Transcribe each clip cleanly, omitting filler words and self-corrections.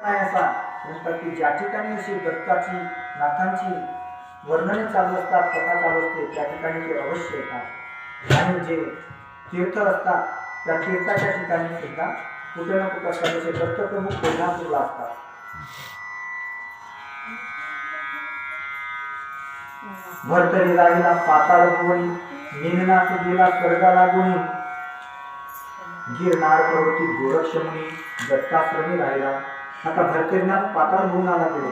काय असा म्हणतात की ज्या ठिकाणी अशी दत्ताची नाथांची वर्णने चालू असतात, कथा चालू असते, त्या ठिकाणी ते अवश्य येतात. आणि जे तीर्थ असतात त्या तीर्थाच्या ठिकाणी सुद्धा कुठे ना कुठे असतात. जसे दत्तप्रमुख कोल्हापूरला असतात. भरतरी राहिला पाताळ भुवनी, नीननाथ गेला स्वर्गाला गुणी, गिरनार पर्वती गोरक्षमुनी दत्ताश्रमी राहिला. आता भरतरीनाथ पाताळ भुवनाला गेले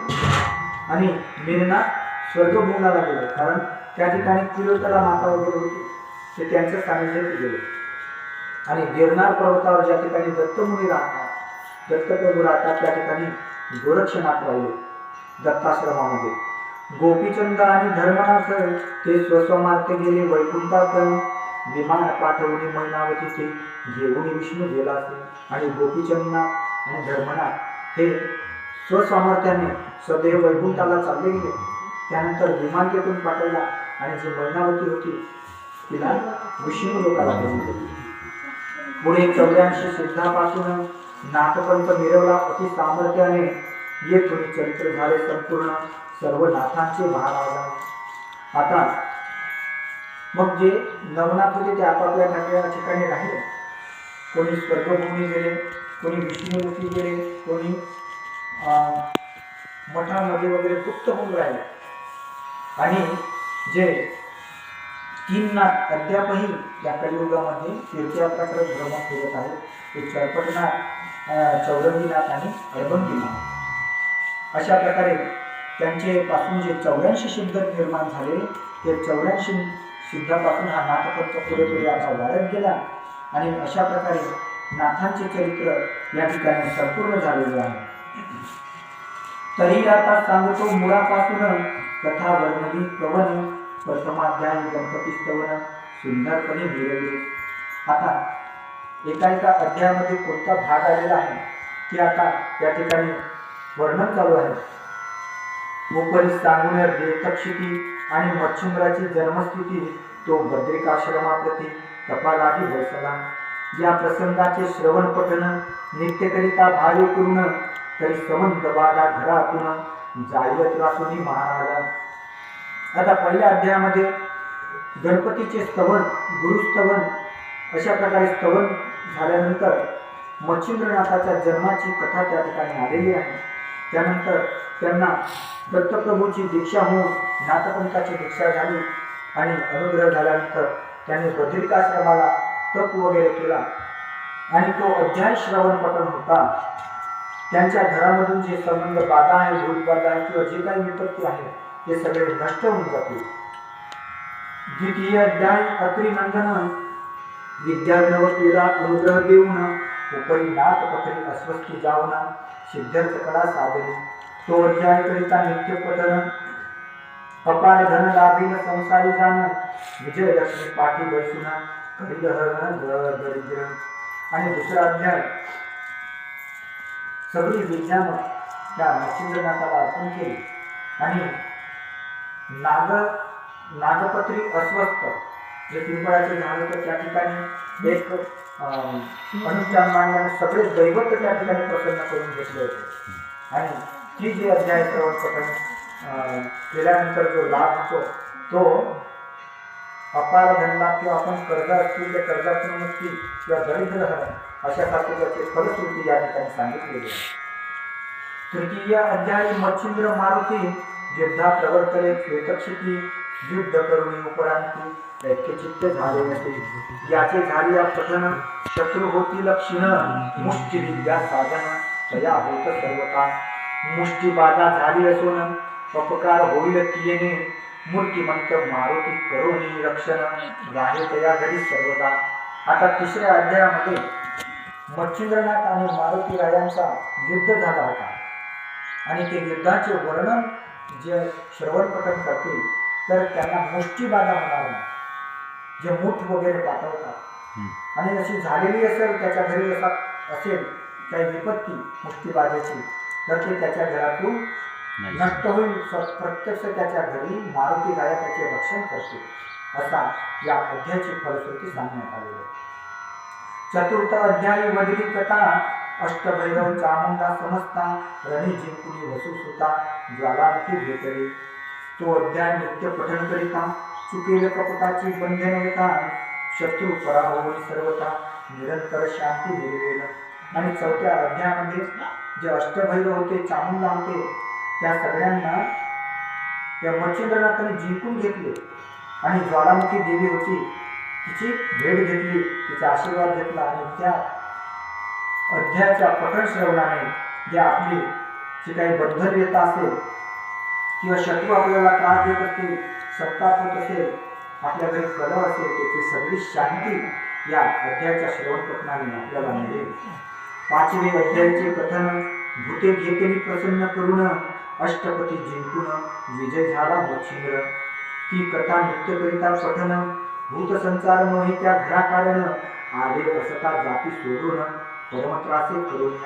आणि नीननाथ स्वर्ग भुवनाला गेले, कारण त्या ठिकाणी तिलोत्तरा माता वगैरे होती, ते त्यांचं सानिध्यात गेले. आणि गिरनार पर्वतावर ज्या ठिकाणी दत्तमुनी राहतात, दत्तप्रभू राहतात, त्या ठिकाणी गोरक्षनाथ राहिले दत्ताश्रमामध्ये. गोपीचंद आणि धर्मनाथ ते स्वस्वमार्ग गेले वैकुंठात, विमान पाठवणे मैनावती ते घेऊन विष्णू गेला असे. आणि गोपीचंदनाथ आणि धर्मनाथ हे स्वसामर्थ्याने सदैव वैकुंठाला चालले गेले. त्यानंतर विमान तेथून पाठवला आणि जी मैनावती होती तिला विष्णू लोकाला घेऊन. पुढे 84 सिद्धापासून नाथपंथ मिरवला अति सामर्थ्याने, येथून चरित्र झाले संपूर्ण सर्व नाथांचे महाराज. आता मग जे नवनाथ होते ते आपापल्या ठिकाणी राहिले. कोणी स्वर्गभूमी गेले, कोणी विष्णुमुखी गेले, कोणी मठामध्ये वगैरे गुप्त होऊन राहिले. आणि जे 3 नाथ अद्यापही या कलियुगामध्ये तीर्थयात्रा करत भ्रमण फिरत आहेत. ते चरपटनाथ, चौरंगीनाथ आणि अडबंगीनाथ. अशा प्रकारे त्यांचे पासून जे 84 सिद्ध निर्माण झाले, ते 84 सिद्धापासून हा नाथपंथ पुढे पुढे आता वाढत गेला. आणि अशा प्रकारे नाथांचे चरित्र या ठिकाणी संपूर्ण झालेले आहे. तरी आता सांगतो मुळापासून कथा वर्णली कवन, प्रथमाध्याय गणपती स्तवन सुंदरपणे मिळवले. आता एका अध्यायामध्ये कोणता भाग आलेला आहे ते आता या ठिकाणी वर्णन चालू आहे. उपरी सांगून देवतक्षिती आणि मच्छिंद्राची जन्मस्थिती, तो बद्रिकाश्रमाप्रती तपालाही बसला. या प्रसंगाचे श्रवण पठण नित्यकरिता भावे करून, तरी समंत बाधा घरातून जायत रासुनी महाराजा. आता पहिल्या अध्यायामध्ये गणपतीचे स्तवन, गुरुस्तवन अशा प्रकारे स्तवन झाल्यानंतर मच्छिंद्रनाथाच्या जन्माची कथा त्या ठिकाणी आलेली आहे. त्यानंतर त्यांना दत्तप्रभूची दीक्षा होऊन नाथपंथाची दीक्षा झाली आणि अनुग्रह झाल्यानंतर त्यांनी बद्रिकाश्रमाला तप वगैरे केला. आणि तो अध्याय श्रवण पठण होता. त्यांच्या घरामधून जे संबंध बाधा आहे, भूतबाधा आहे किंवा जे काही विपत्ती आहे ते सगळे नष्ट होऊन जातील. द्वितीय अध्याय अत्रिनंदन विद्यार्णव क्रीडा अनुग्रह देऊन, उपरी नाथ पत्री अस्वस्थी जाऊन सिद्धार्थ कडा साधली. तो अध्याय करिता नित्य पठण, अपार धन लाभील संसारी जाण, विजयलक्ष्मी पाठी बैसून करील हरण दरिद्र. आणि दुसरा अध्याय सगळी विद्यानं त्या मच्छिंद्रनाथाला अर्पण केली. आणि नागपत्री अस्वस्थ जे पिंपळाचे झाड होतं त्या ठिकाणी एक अनुष्ठान मांडल्याने सगळे दैवत त्या ठिकाणी प्रसन्न करून घेतले होते. आणि ती जे अध्याय श्रवण पठण केल्यानंतर जो लाभ होतो तो अपार धनलाभ, किंवा आपण कर्ज असतील ते कर्जातून मुक्ती किंवा दरिद्र हरण अशा प्रकारचे फलश्रुती या ठिकाणी सांगितलेली आहे. तृतीय अध्याय मच्छिंद्र मारुती युद्धा प्रवर्तले श्वेतक्षिती, युद्ध करुणी उपरांती ऐक्यचित्त झाले नसे. याचे झाले या पठण, शत्रू होती लक्षण मुष्टी विद्या साधन, तया होत सर्वता. मुष्टी बाधा झाली असून अपकार होईल तियेने, मूर्तिमंत मारुती करुणी रक्षण, राहे तया घरी सर्वदा. आता तिसऱ्या अध्यायामध्ये मच्छिंद्रनाथ आणि मारुती रायांचा युद्ध झाला होता. आणि ते युद्धाचे वर्णन जे श्रवण पठण करतील तर त्यांना मुष्टी बाधा होणार नाही. जे मूठ वगैरे पाठवतात आणि अशी झालेली असेल, त्याच्या घरी असेल काही विपत्ती मुष्टीबाधेची, तर ते त्याच्या घरातून नष्ट होईल. प्रत्यक्ष त्याच्या घरी मारुती राया त्याचे रक्षण करतील, असा या अध्यायाची फलश्रुती सांगण्यात आलेली आहे. चतुर्थ अध्यायी मधली कथा अष्टभैरव चामुंडा समजता रणी जिंकुनी वसू सुता ज्वालामुखी भेटले. तो अध्याय नित्य पठन करिता चुकेल कपटाची बंधनता शत्रू पराभव सर्वता निरंतर शांती मिळवेल. आणि चौथ्या अध्यायामध्ये जे अष्टभैरव होते चामुंडा होते त्या सगळ्यांना त्या मच्छिंद्रनाथाने जिंकून घेतले आणि ज्वालामुखी देवी होती तिची भेट घेतली, तिचा आशीर्वाद घेतला आणि त्या अध्यायाच्या पठण श्रवणाने जे आपली जे काही बंधन येत असेल किंवा शत्रू आपल्याला त्रास देत असतील, संताप होत असेल, आपल्या घरी कलह असेल, त्याची सगळी शांती या अध्यायाच्या श्रवण पठणाने आपल्याला मिळेल. पाचवे अध्यायाचे कथन भूते घेतली प्रसन्न करून अष्टपती जिंकून विजय झाला मच्छिंद्र. ती कथा नित्यकरिता पठन भूत संचार मोही त्या घरा कारण आले असता जाती सोडून परमत्रासे करून.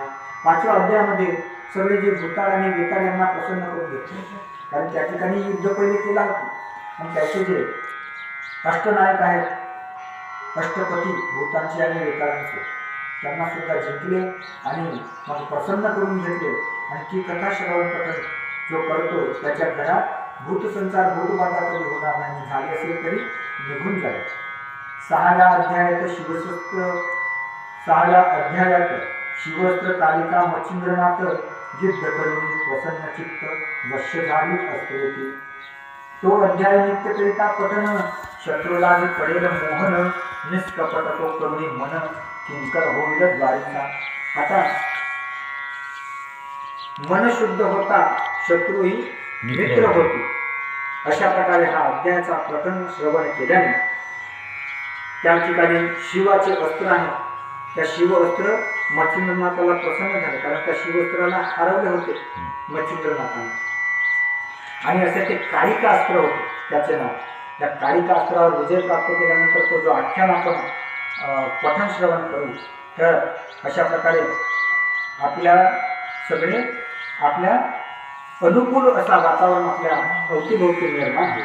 पाचव्या अध्यायामध्ये सगळे जे भूताळ आणि वेताळ यांना प्रसन्न करून घेतले, कारण त्या ठिकाणी युद्ध पहिले केला होते आणि त्याचे जे अष्टनायक आहेत अष्टपती भूतांचे आणि वेताळांचे त्यांना सुद्धा जिंकले आणि मग प्रसन्न करून घेतले. आणि ती कथा श्रवण पठण जो करतो त्याच्या घरात भूतसंचार भूतबाधा कधी होणार नाही, झाले असेल तरी निघून जाईल. सहाव्या अध्यायात शिवस्त्र कालिका मच्छिंद्रनाथ युद्ध करून प्रसन्न चित्त वश्य झाली असते. तो अध्याय नित्यकरिता पठन शत्रूला पडेल मोहन निष्कपट तो करुणी मन किंकर होईल द्वारिका. आता मन शुद्ध होता शत्रूही मित्र होती. अशा प्रकारे हा अध्यायाचा पठण श्रवण केल्याने त्या ठिकाणी शिवाचे अस्त्र आहे, त्या शिवअस्त्र मच्छिंद्रनाथाला प्रसन्न झाले, कारण त्या शिवअस्त्राला हरवले होते मच्छिंद्रनाथाने. आणि असे ते कालिका अस्त्र होते त्याचे नाव. त्या कालिका अस्त्रावर विजय प्राप्त केल्यानंतर तो जो आख्यान आपण पठण श्रवण करू, तर अशा प्रकारे आपल्या सगळे आपल्या अनुकूल असा वातावरण आपल्या अवतीभोवती निर्माण होईल.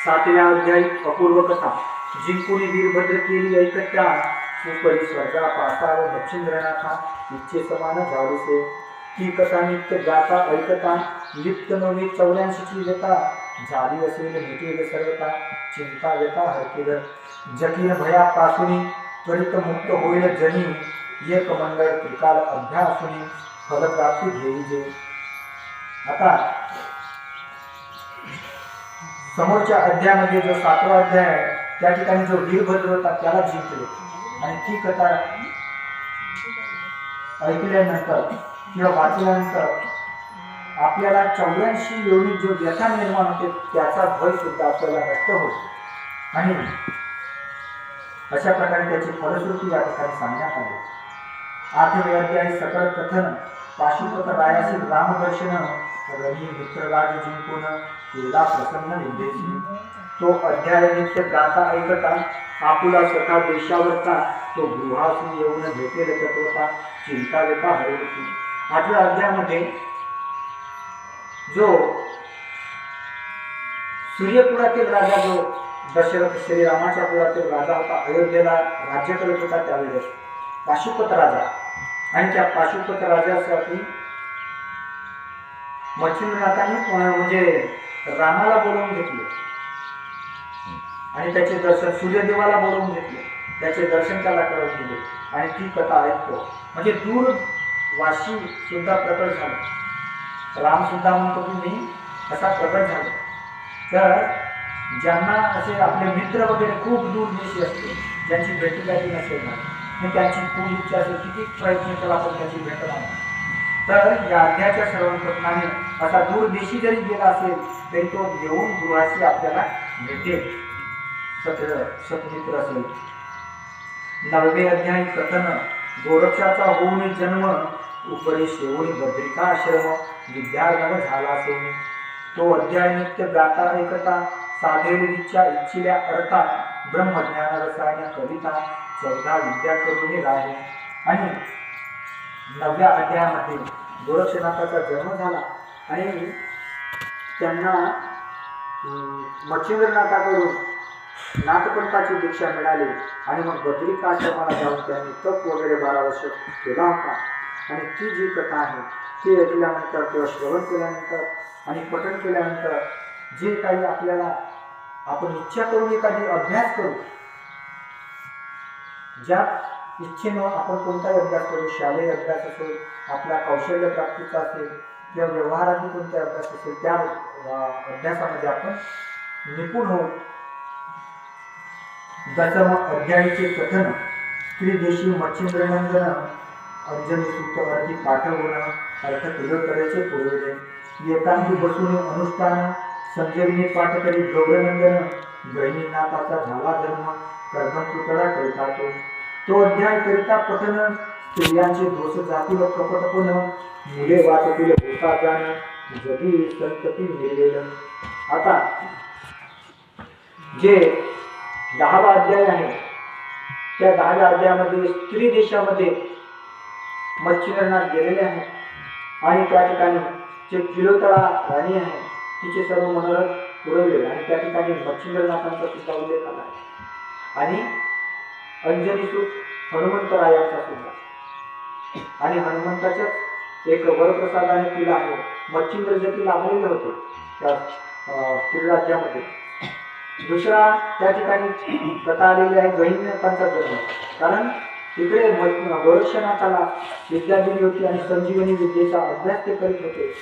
सातव्या अध्यायी अपूर्व कथा जिंकुनी वीरभद्र केली ऐकत्या उपरी स्वर्गा पासाव मच्छिंद्रनाथा इच्छे समान झालीसे. ती कथा नित्य गाता ऐकता लिप्त नवी 84ची व्यथा झाली असेल मिटेल सर्वता चिंता व्यथा हरकेल. जकीन भयापासून त्वरित मुक्त होईल जनी एक मंडळ त्रिकाल अभ्यासून फलप्राप्ती घेईजे. आता समोरच्या अध्यायामध्ये जो 7वा अध्याय आहे त्या ठिकाणी जो वीरभद्र होता त्याला जिंकले आणि ती कथा ऐकल्यानंतर किंवा वाचल्यानंतर आपल्याला 84 योनी जो व्यथा निर्माण होते त्याचा भय सुद्धा आपल्याला नष्ट होतो. आणि अशा प्रकारे त्याची फलश्रुती या ठिकाणी सांगण्यात आली. 8वे अध्याय सकळ कथन पाशुपत रायासी रामदर्शन रवी मित्रराज जिंकून केला प्रसन्न विदेशी. तो अध्याय नित्य गाता ऐकता आपुला सखा देशावरचा तो गृहासून येऊन भेटेल तत्वता चिंता व्यथा हरवती. 8व्या अध्यायामध्ये जो सूर्यकुळातील राजा जो दशरथ श्रीरामाच्या कुळातील राजा होता, अयोध्येला राज्य करत होता त्यावेळेस पाशुपत राजा, आणि त्या पाशुपत राजासाठी मच्छिंद्रनाथांनी म्हणजे रामाला बोलवून घेतले आणि त्याचे दर्शन सूर्यदेवाला बोलवून घेतले, त्याचे दर्शन त्याला करून दिले आणि ती कथा ऐकतो. म्हणजे दूर वाशी सुद्धा प्रकट झाला, राम सुद्धा म्हणतो की मी असा प्रकट झाला. तर ज्यांना असे आपले मित्र वगैरे खूप दूर देशी असते, ज्यांची भेटीगाठी नसेल ना, त्यांची खूप इच्छा असेल, किती प्रयत्न केला पण त्याची भेट नाही, तर या अध्यायाच्या श्रवण पठणाने असा दूर देशी जरी गेला असेल तरी तो येऊन गृहाशी आपल्याला भेटेल, सत्मित्र असेल. 9वे अध्याय कथन गोरक्षाचा होऊन जन्म उपरी शेवणी बद्रिका आश्रम विद्यार्णव झाला असेल. तो अध्याय नित्य गाता ऐकता साधेल विच्छा इच्छिल्या अर्था ब्रह्मज्ञान रसायन कविता 14 विद्या करून राहे. आणि 9व्या अध्यायामध्ये गोरक्षनाथाचा जन्म झाला आणि त्यांना मच्छिंद्रनाथाकडून नाथपंथाची दीक्षा मिळाली आणि मग बद्रिका आश्रमाला जाऊन त्यांनी तप वगैरे 12 वर्ष केला होता. आणि ती जी कथा आहे ती ऐकल्यानंतर किंवा श्रवण केल्यानंतर आणि पठण केल्यानंतर जे काही आपल्याला आपण इच्छा करून एखादी अभ्यास करू, ज्या इच्छेनं आपण कोणताही अभ्यास करू, शालेय अभ्यास असो, आपला कौशल्य प्राप्तीचा असेल किंवा व्यवहारातील कोणता अभ्यास असेल, त्या अभ्यासामध्ये आपण निपुण होऊ. दशम अध्यायाचे कथन त्रिदेशी मच्छिंद्रनंदन अंजनी सूक्त अर्थी पाठवून अर्थ तुझ्याकडेचे पुरविले. एकांती बसून अनुष्ठान संजीवनी पाठ करी गौरनंदन गहिनीनाथाचा झाला जन्म कर्दमपुतळा करिता तो अध्याय करिता पठन स्त्रियांचे दोष जातील कपटपण मुले वाचतील होता जाण जगी संतती मिळेल. आता जे 10वा अध्याय आहे त्या 10व्या अध्यायामध्ये स्त्री देशामध्ये मच्छिंद्रनाथ गेलेले आहेत आणि त्या ठिकाणी जे किलोतळा राणी आहे तिचे सर्व मनोरथ पुरवले आणि त्या ठिकाणी मच्छिंद्रनाथांचा सुद्धा उल्लेख आला आहे आणि अंजनीसूत हनुमंतरायांचा सुद्धा. आणि हनुमंताच्याच एक वरप्रसादाने तिला आहे मच्छिंद्र जे लाभलेले होते त्या स्त्रीराज्यामध्ये. दुसरा त्या ठिकाणी कथा आलेली आहे गहिनीनाथांचा जन्म. कारण तिकडे गोरक्षनाथाला विद्या दिली होती आणि संजीवनी विद्येचा अभ्यास ते करीत होते.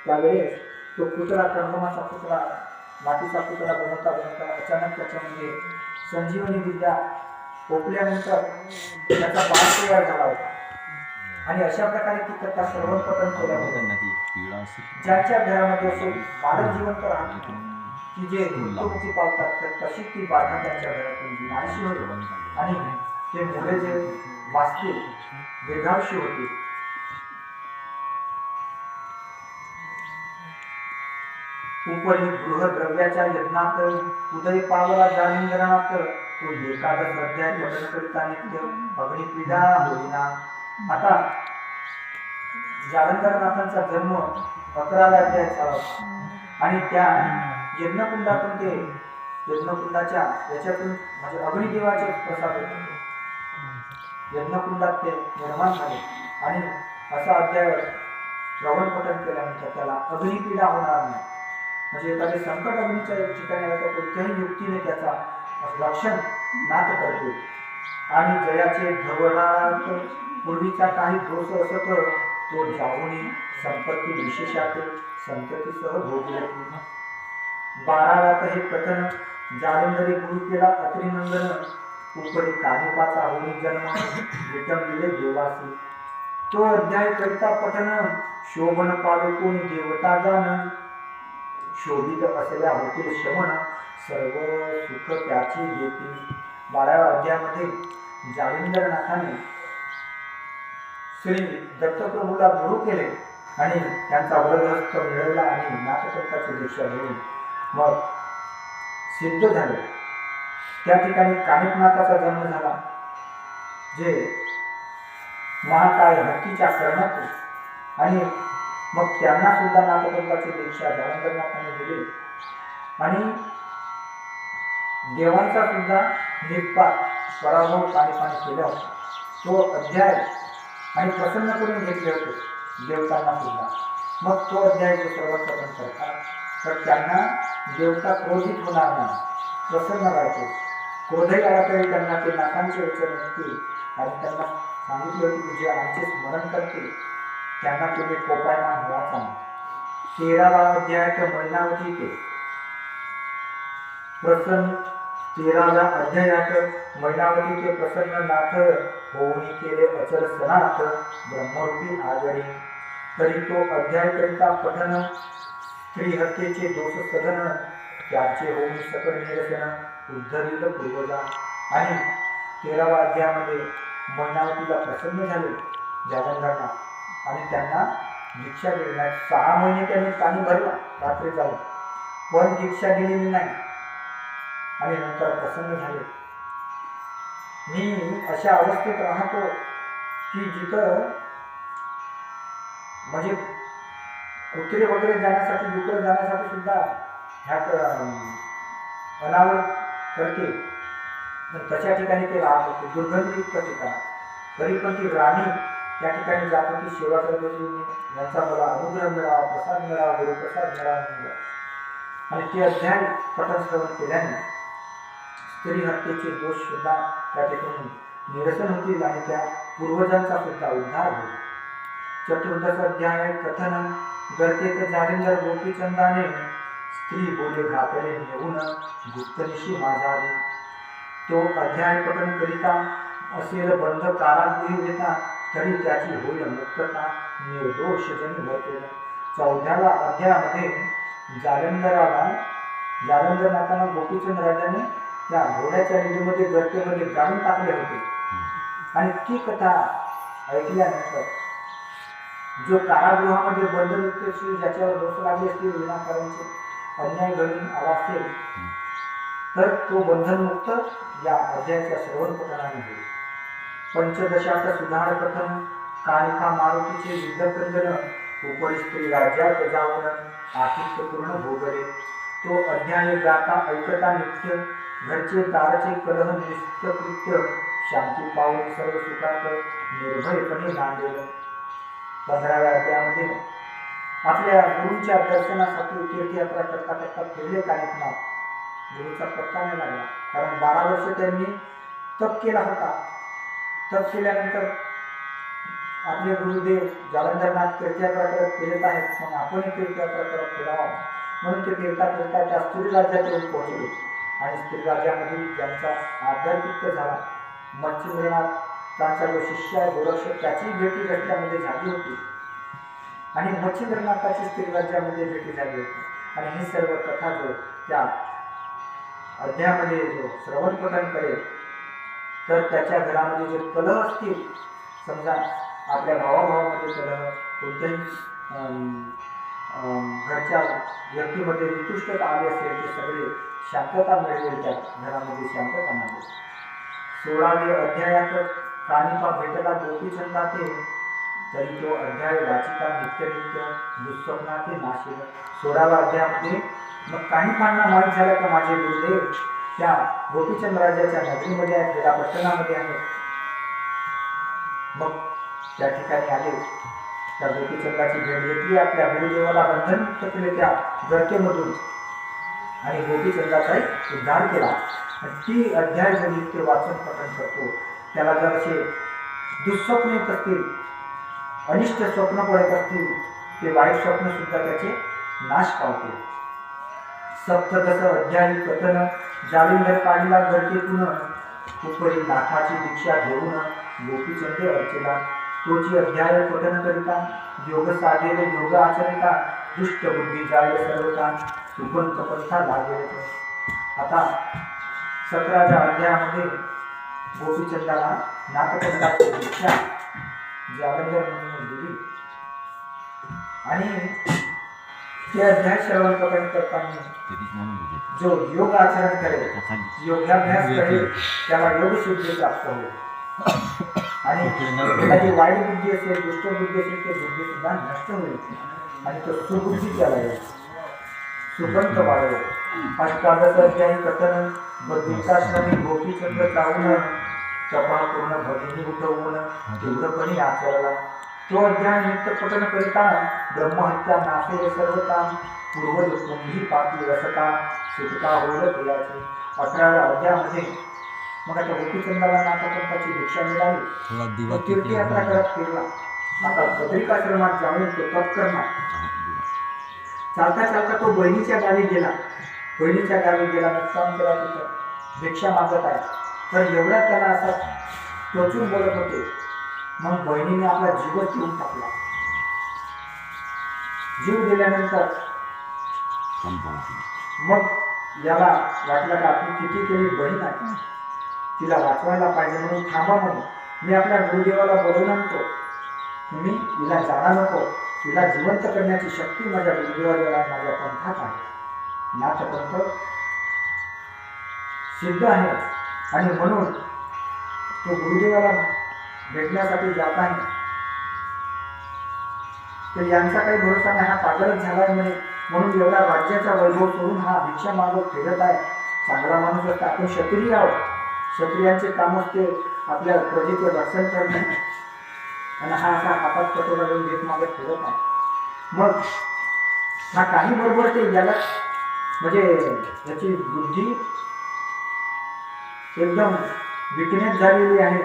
त्यावेळेस तो पुतळा कर्दमाचा पुतळा मातीचा पुतळा बनवता बनवता अचानक त्याच्यामध्ये संजीवनी विद्या ओपल्यानंतर त्याचा बाळ तयार झाला होता. आणि अशा प्रकारे ती कथा सर्व पठण केल्या होत्या. ज्याच्या घरामध्ये असो बालक जिवंत राहतो की जे मृत्यूमुखी पावतात तर तशी ती बाधा त्यांच्या घरातून नाहीशी होती आणि ते मुले जे वाचतील दीर्घायुषी होती. उपरी गृहद्रव्याच्या यज्ञात उदय पावला जालिंगरणात तो एकादश अध्याय पठन करिता नित्य अग्निपीडा होईना. आता जालंधरनाथांचा जन्म 11व्या अध्यायात झाला आणि त्या यज्ञकुंडातून ते यज्ञकुंडाच्या याच्यातून म्हणजे अग्निदेवाचे प्रसाद होते. यज्ञकुंडात ते निर्माण झाले आणि असा अध्याय श्रवण पठण केल्यानंतर त्याला अग्निपीडा होणार नाही. म्हणजे एखादे संकट अग्नीच्या ठिकाणी आलं तर कोणत्याही युक्तीने त्याचा रक्षण नाथ करते. आणि जयाचे धवळात पूर्वीचा काही दोष असत तो जाऊन संपत्ती विशेषात संततीसह भोगले. 12व्यात हे कथन जालिंदरी गुरु केला अत्रिनंदन उपरी कानिपाचा होई जन्म विटंबिले देवासी. तो अध्याय करिता पठन शोभन पावे कोणी देवता जाण शोभित असल्या होतील शमन सर्व सुख त्याची देती. 12व्या अध्यायामध्ये जालिंदरनाथाने श्री दत्तप्रभूला गुरु केले आणि त्यांचा वरदहस्त मिळवला आणि नाथपंथाची दीक्षा घेऊन मग सिद्ध झाले. त्या ठिकाणी कानिकनाथाचा जन्म झाला जे महाकाय हत्तीच्या कर्णात आणि मग त्यांना सुद्धा नाथपंथाची दीक्षा जालंधरनाथांनी दिली आणि देवांचा सुद्धा निपात पराभव कानिकाने केला होता. तो अध्याय आणि प्रसन्न करून घेतले होते देवतांना सुद्धा. मग तो अध्याय जे सर्व पठण करतात तर त्यांना देवता क्रोधित होणार नाही, प्रसन्न राहतो. क्रोधही आला तरी त्यांना ते नाथांचे वचन असतील आणि त्यांना सांगितले होते की जे आमचे स्मरण करतील त्यांना तुम्ही कोपायमान व्हायचा नाही. 13वा अध्याय मैनावती ते प्रसन्न 13व्या अध्यायात मैनावती ते प्रसन्न नाथ होऊन केले अचल सनाथ ब्रह्मरूपी आगडी. तरी तो अध्याय करिता पठन स्त्री हत्येचे दोष सदन त्याचे होऊन सकळ निरसन उद्धरित पूर्वजा. आणि 13व्या अध्यायामध्ये मैनावतीला प्रसन्न झाले जालंधरनाथ आणि त्यांना दीक्षा दिली नाही. 6 महिने त्यांनी पाणी भरला रात्री जाऊन पण दीक्षा दिलेली नाही आणि नंतर प्रसन्न झाले. मी अशा अवस्थेत राहतो की जिथं म्हणजे कुत्रे वगैरे जाण्यासाठी डुकर जाण्यासाठी सुद्धा ह्यात अनावर करते. तशा ठिकाणी ते राहत होते दुर्गंधयुक्त ठिकाण. तरी पण ती राणी त्या ठिकाणी जात होती, सेवा करत होती. यांचा मला अनुग्रह मिळावा, प्रसाद मिळावा, गुरुप्रसाद मिळावा. आणि ते अध्याय पठण श्रवण केल्याने स्त्री हत्येचे दोष सुद्धा त्या ठिकाणी निरसन होतील आणि त्या पूर्वजांचा सुद्धा उद्धार होईल. चतुर्दश अध्याय कथन गर्तेत जालिंदर गोपीचंदाने स्त्री बोले घातले नेऊन गुप्तनिशी माझावी. तो अध्याय पठन करिता असेल बंध कारागृही येता तरी त्याची होईल मुक्तता निर्दोष जनी भरतेला. 14व्या अध्यायामध्ये जालंधरनाथांना गोपीचंद राजाने त्या घोड्याच्या निधीमध्ये गर्तेमध्ये गाडून टाकले होते. आणि ती कथा ऐकल्यानंतर जो कारागृहामध्ये बंद असेल, ज्याच्यावर दोष लागले असतील, विनाकारांचे अन्याय घडून आला असेल, तर तो बंधनमुक्त या अध्यायाच्या श्रवण पठणाने होईल. पंचदशात सुधार कथन कानिका मारुतीचे युद्धकंदन उपरी स्त्री राज्यात जाऊन आतिथ्य पूर्ण भोगले. तो अध्याय गाता ऐकता नित्य घरचे दारचे कलह नित्य कृत्य शांती पावली सर्व सुखात निर्भयपणे नांदेल. 15व्या अध्यायामध्ये आपल्या गुरूंच्या दर्शनासाठी तीर्थयात्रा करता करता फिरले कानिकनाथ. गुरुचा पत्ता नाही लागला, कारण 12 वर्ष त्यांनी तप केला होता. तप केल्यानंतर आपले गुरुदेव जालंधरनाथ तीर्थयात्रा करत फिरत आहेत, मग आपणही तीर्थयात्रा करत फिरावा म्हणून ते फिरता फिरता त्या स्त्री राज्यात येऊन पोहोचले. आणि स्त्री राज्यामधील त्यांचा आध्यात्मिक झाला. मच्छिंद्रनाथांचा जो शिष्य आहे गोरक्ष, त्याची भेटी रस्त्यामध्ये झाली होती आणि मच्छिंद्रनाथाची स्त्री राज्यामध्ये भेटी झाली होती. आणि ही सर्व कथा जो त्या अध्यायामध्ये जो श्रवण पठण करेल, तर त्याच्या घरामध्ये जे कलह असतील, समजा आपल्या भावाभावामध्ये कलह, कोणत्याही घरच्या व्यक्तीमध्ये नितुष्टता आली असेल, ते सगळे शांतता मिळवेल, त्या घरामध्ये शांतता मिळेल. 16व्या अध्यायात कानिपा भेटला गोपीचंदा ते, तरी तो अध्याय वाचिता नित्य दुःस्वप्नाते नाशिल. 16व्या अध्यायामध्ये मग कानिपांना माहीत झालं की माझे गुरुदेव त्या गोपीचंद राजाच्या नगरीमध्ये आहेत, वेलापट्टणामध्ये आहेत. मग त्या ठिकाणी आले, त्या गोपीचंदाची भेट घेतली, आपल्या गुरुदेवाला बंधनमुक्त केले त्या गर्तेमधून आणि गोपीचंदाचाही उद्धार केला. ती अध्याय जर नित्य वाचन पठण करतो, त्याला जर असे दुःस्वप्न येत असतील, अनिष्ट स्वप्न पडत असतील, ते वाईट स्वप्न सुद्धा त्याचे नाश पावते. सप्तदश अध्यायी कथन जालिंदर काढीला गर्तेतून उपरी नाथाची दीक्षा घेऊन गोपीचंदे अर्चेला. तोची अध्याय पठन करिता योग साधेले योग आचरिता दुष्ट बुद्धी जाईल सर्वता सुपंत पंथा लागेल. आता 17व्या अध्यायामध्ये गोपीचंदाला नाथपंथाची दीक्षा जालंधर म्हणून दिली आणि ते अध्याय श्रवण पठण करताना जो योग आचरण करेल, योगाभ्यास करेल, त्याला योग सिद्धी प्राप्त होईल. आणि त्याला जी वाईट बुद्धी असेल, दुष्ट बुद्धी असेल, ते बुद्धी सुद्धा नष्ट होईल आणि तो सुबुद्धी त्याला येईल, सुपंत वाढेल. 18 अध्याय कथन बद्रिकाश्रमी गोपीचंद चावून तपा पूर्ण भगिनी उठवून तीव्रपणे आचरला. तो अध्याय नित्य पठन करिता ब्रह्महत्या नाशे सर्व काम पूर्वज कुंभी पापी रसता सुटका होईल तुलाची. 18व्या अध्यायामध्ये मग आता गोपीचंदाला नाथपंथाची दीक्षा मिळाली, तीर्थयात्रा करत फिरला. आता बद्रिकाश्रमात जाऊन तो तप करणार. चालता चालता तो बहिणीच्या गावी गेला. बहिणीच्या गावी गेला, मुक्काम केला, तिथं भिक्षा मागत आहे. तर एवढा त्याला असा टोचून बोलत होते. मग बहिणीने आपला जीवच देऊन टाकला. जीव दिल्यानंतर मग याला वाटलं का आपली किती केली बहीण आहे, तिला वाचवायला पाहिजे, म्हणून थांबा म्हणून मी आपल्या गुरुदेवाला बोलवून आणतो. तुम्ही तिला जाणा नको, तिला जिवंत करण्याची शक्ती माझ्या गुरुदेवाजवळ आहे, माझ्या पंथात आहे. नाथपंथ सिद्ध आहे आणि म्हणून तो गुरुदेवाला भेटण्यासाठी जात आहे. तर यांचा काही भरोसा नाही, हा पागलच झालाय म्हणे, म्हणून एवढा राज्याचा वैभव सोडून हा भिक्षा मागत फिरत आहे. चांगला माणूस असता, आपण क्षत्रिय आहोत, क्षत्रियांचे काम असते आपल्या प्रजेचे रक्षण करणे. आणि हा असा हातात कटोरा घेऊन भीक मागत फिरत आहे. मग हा काही बरोबर ते याला म्हणजे याची बुद्धी एकदम विकनेस झालेली आहे,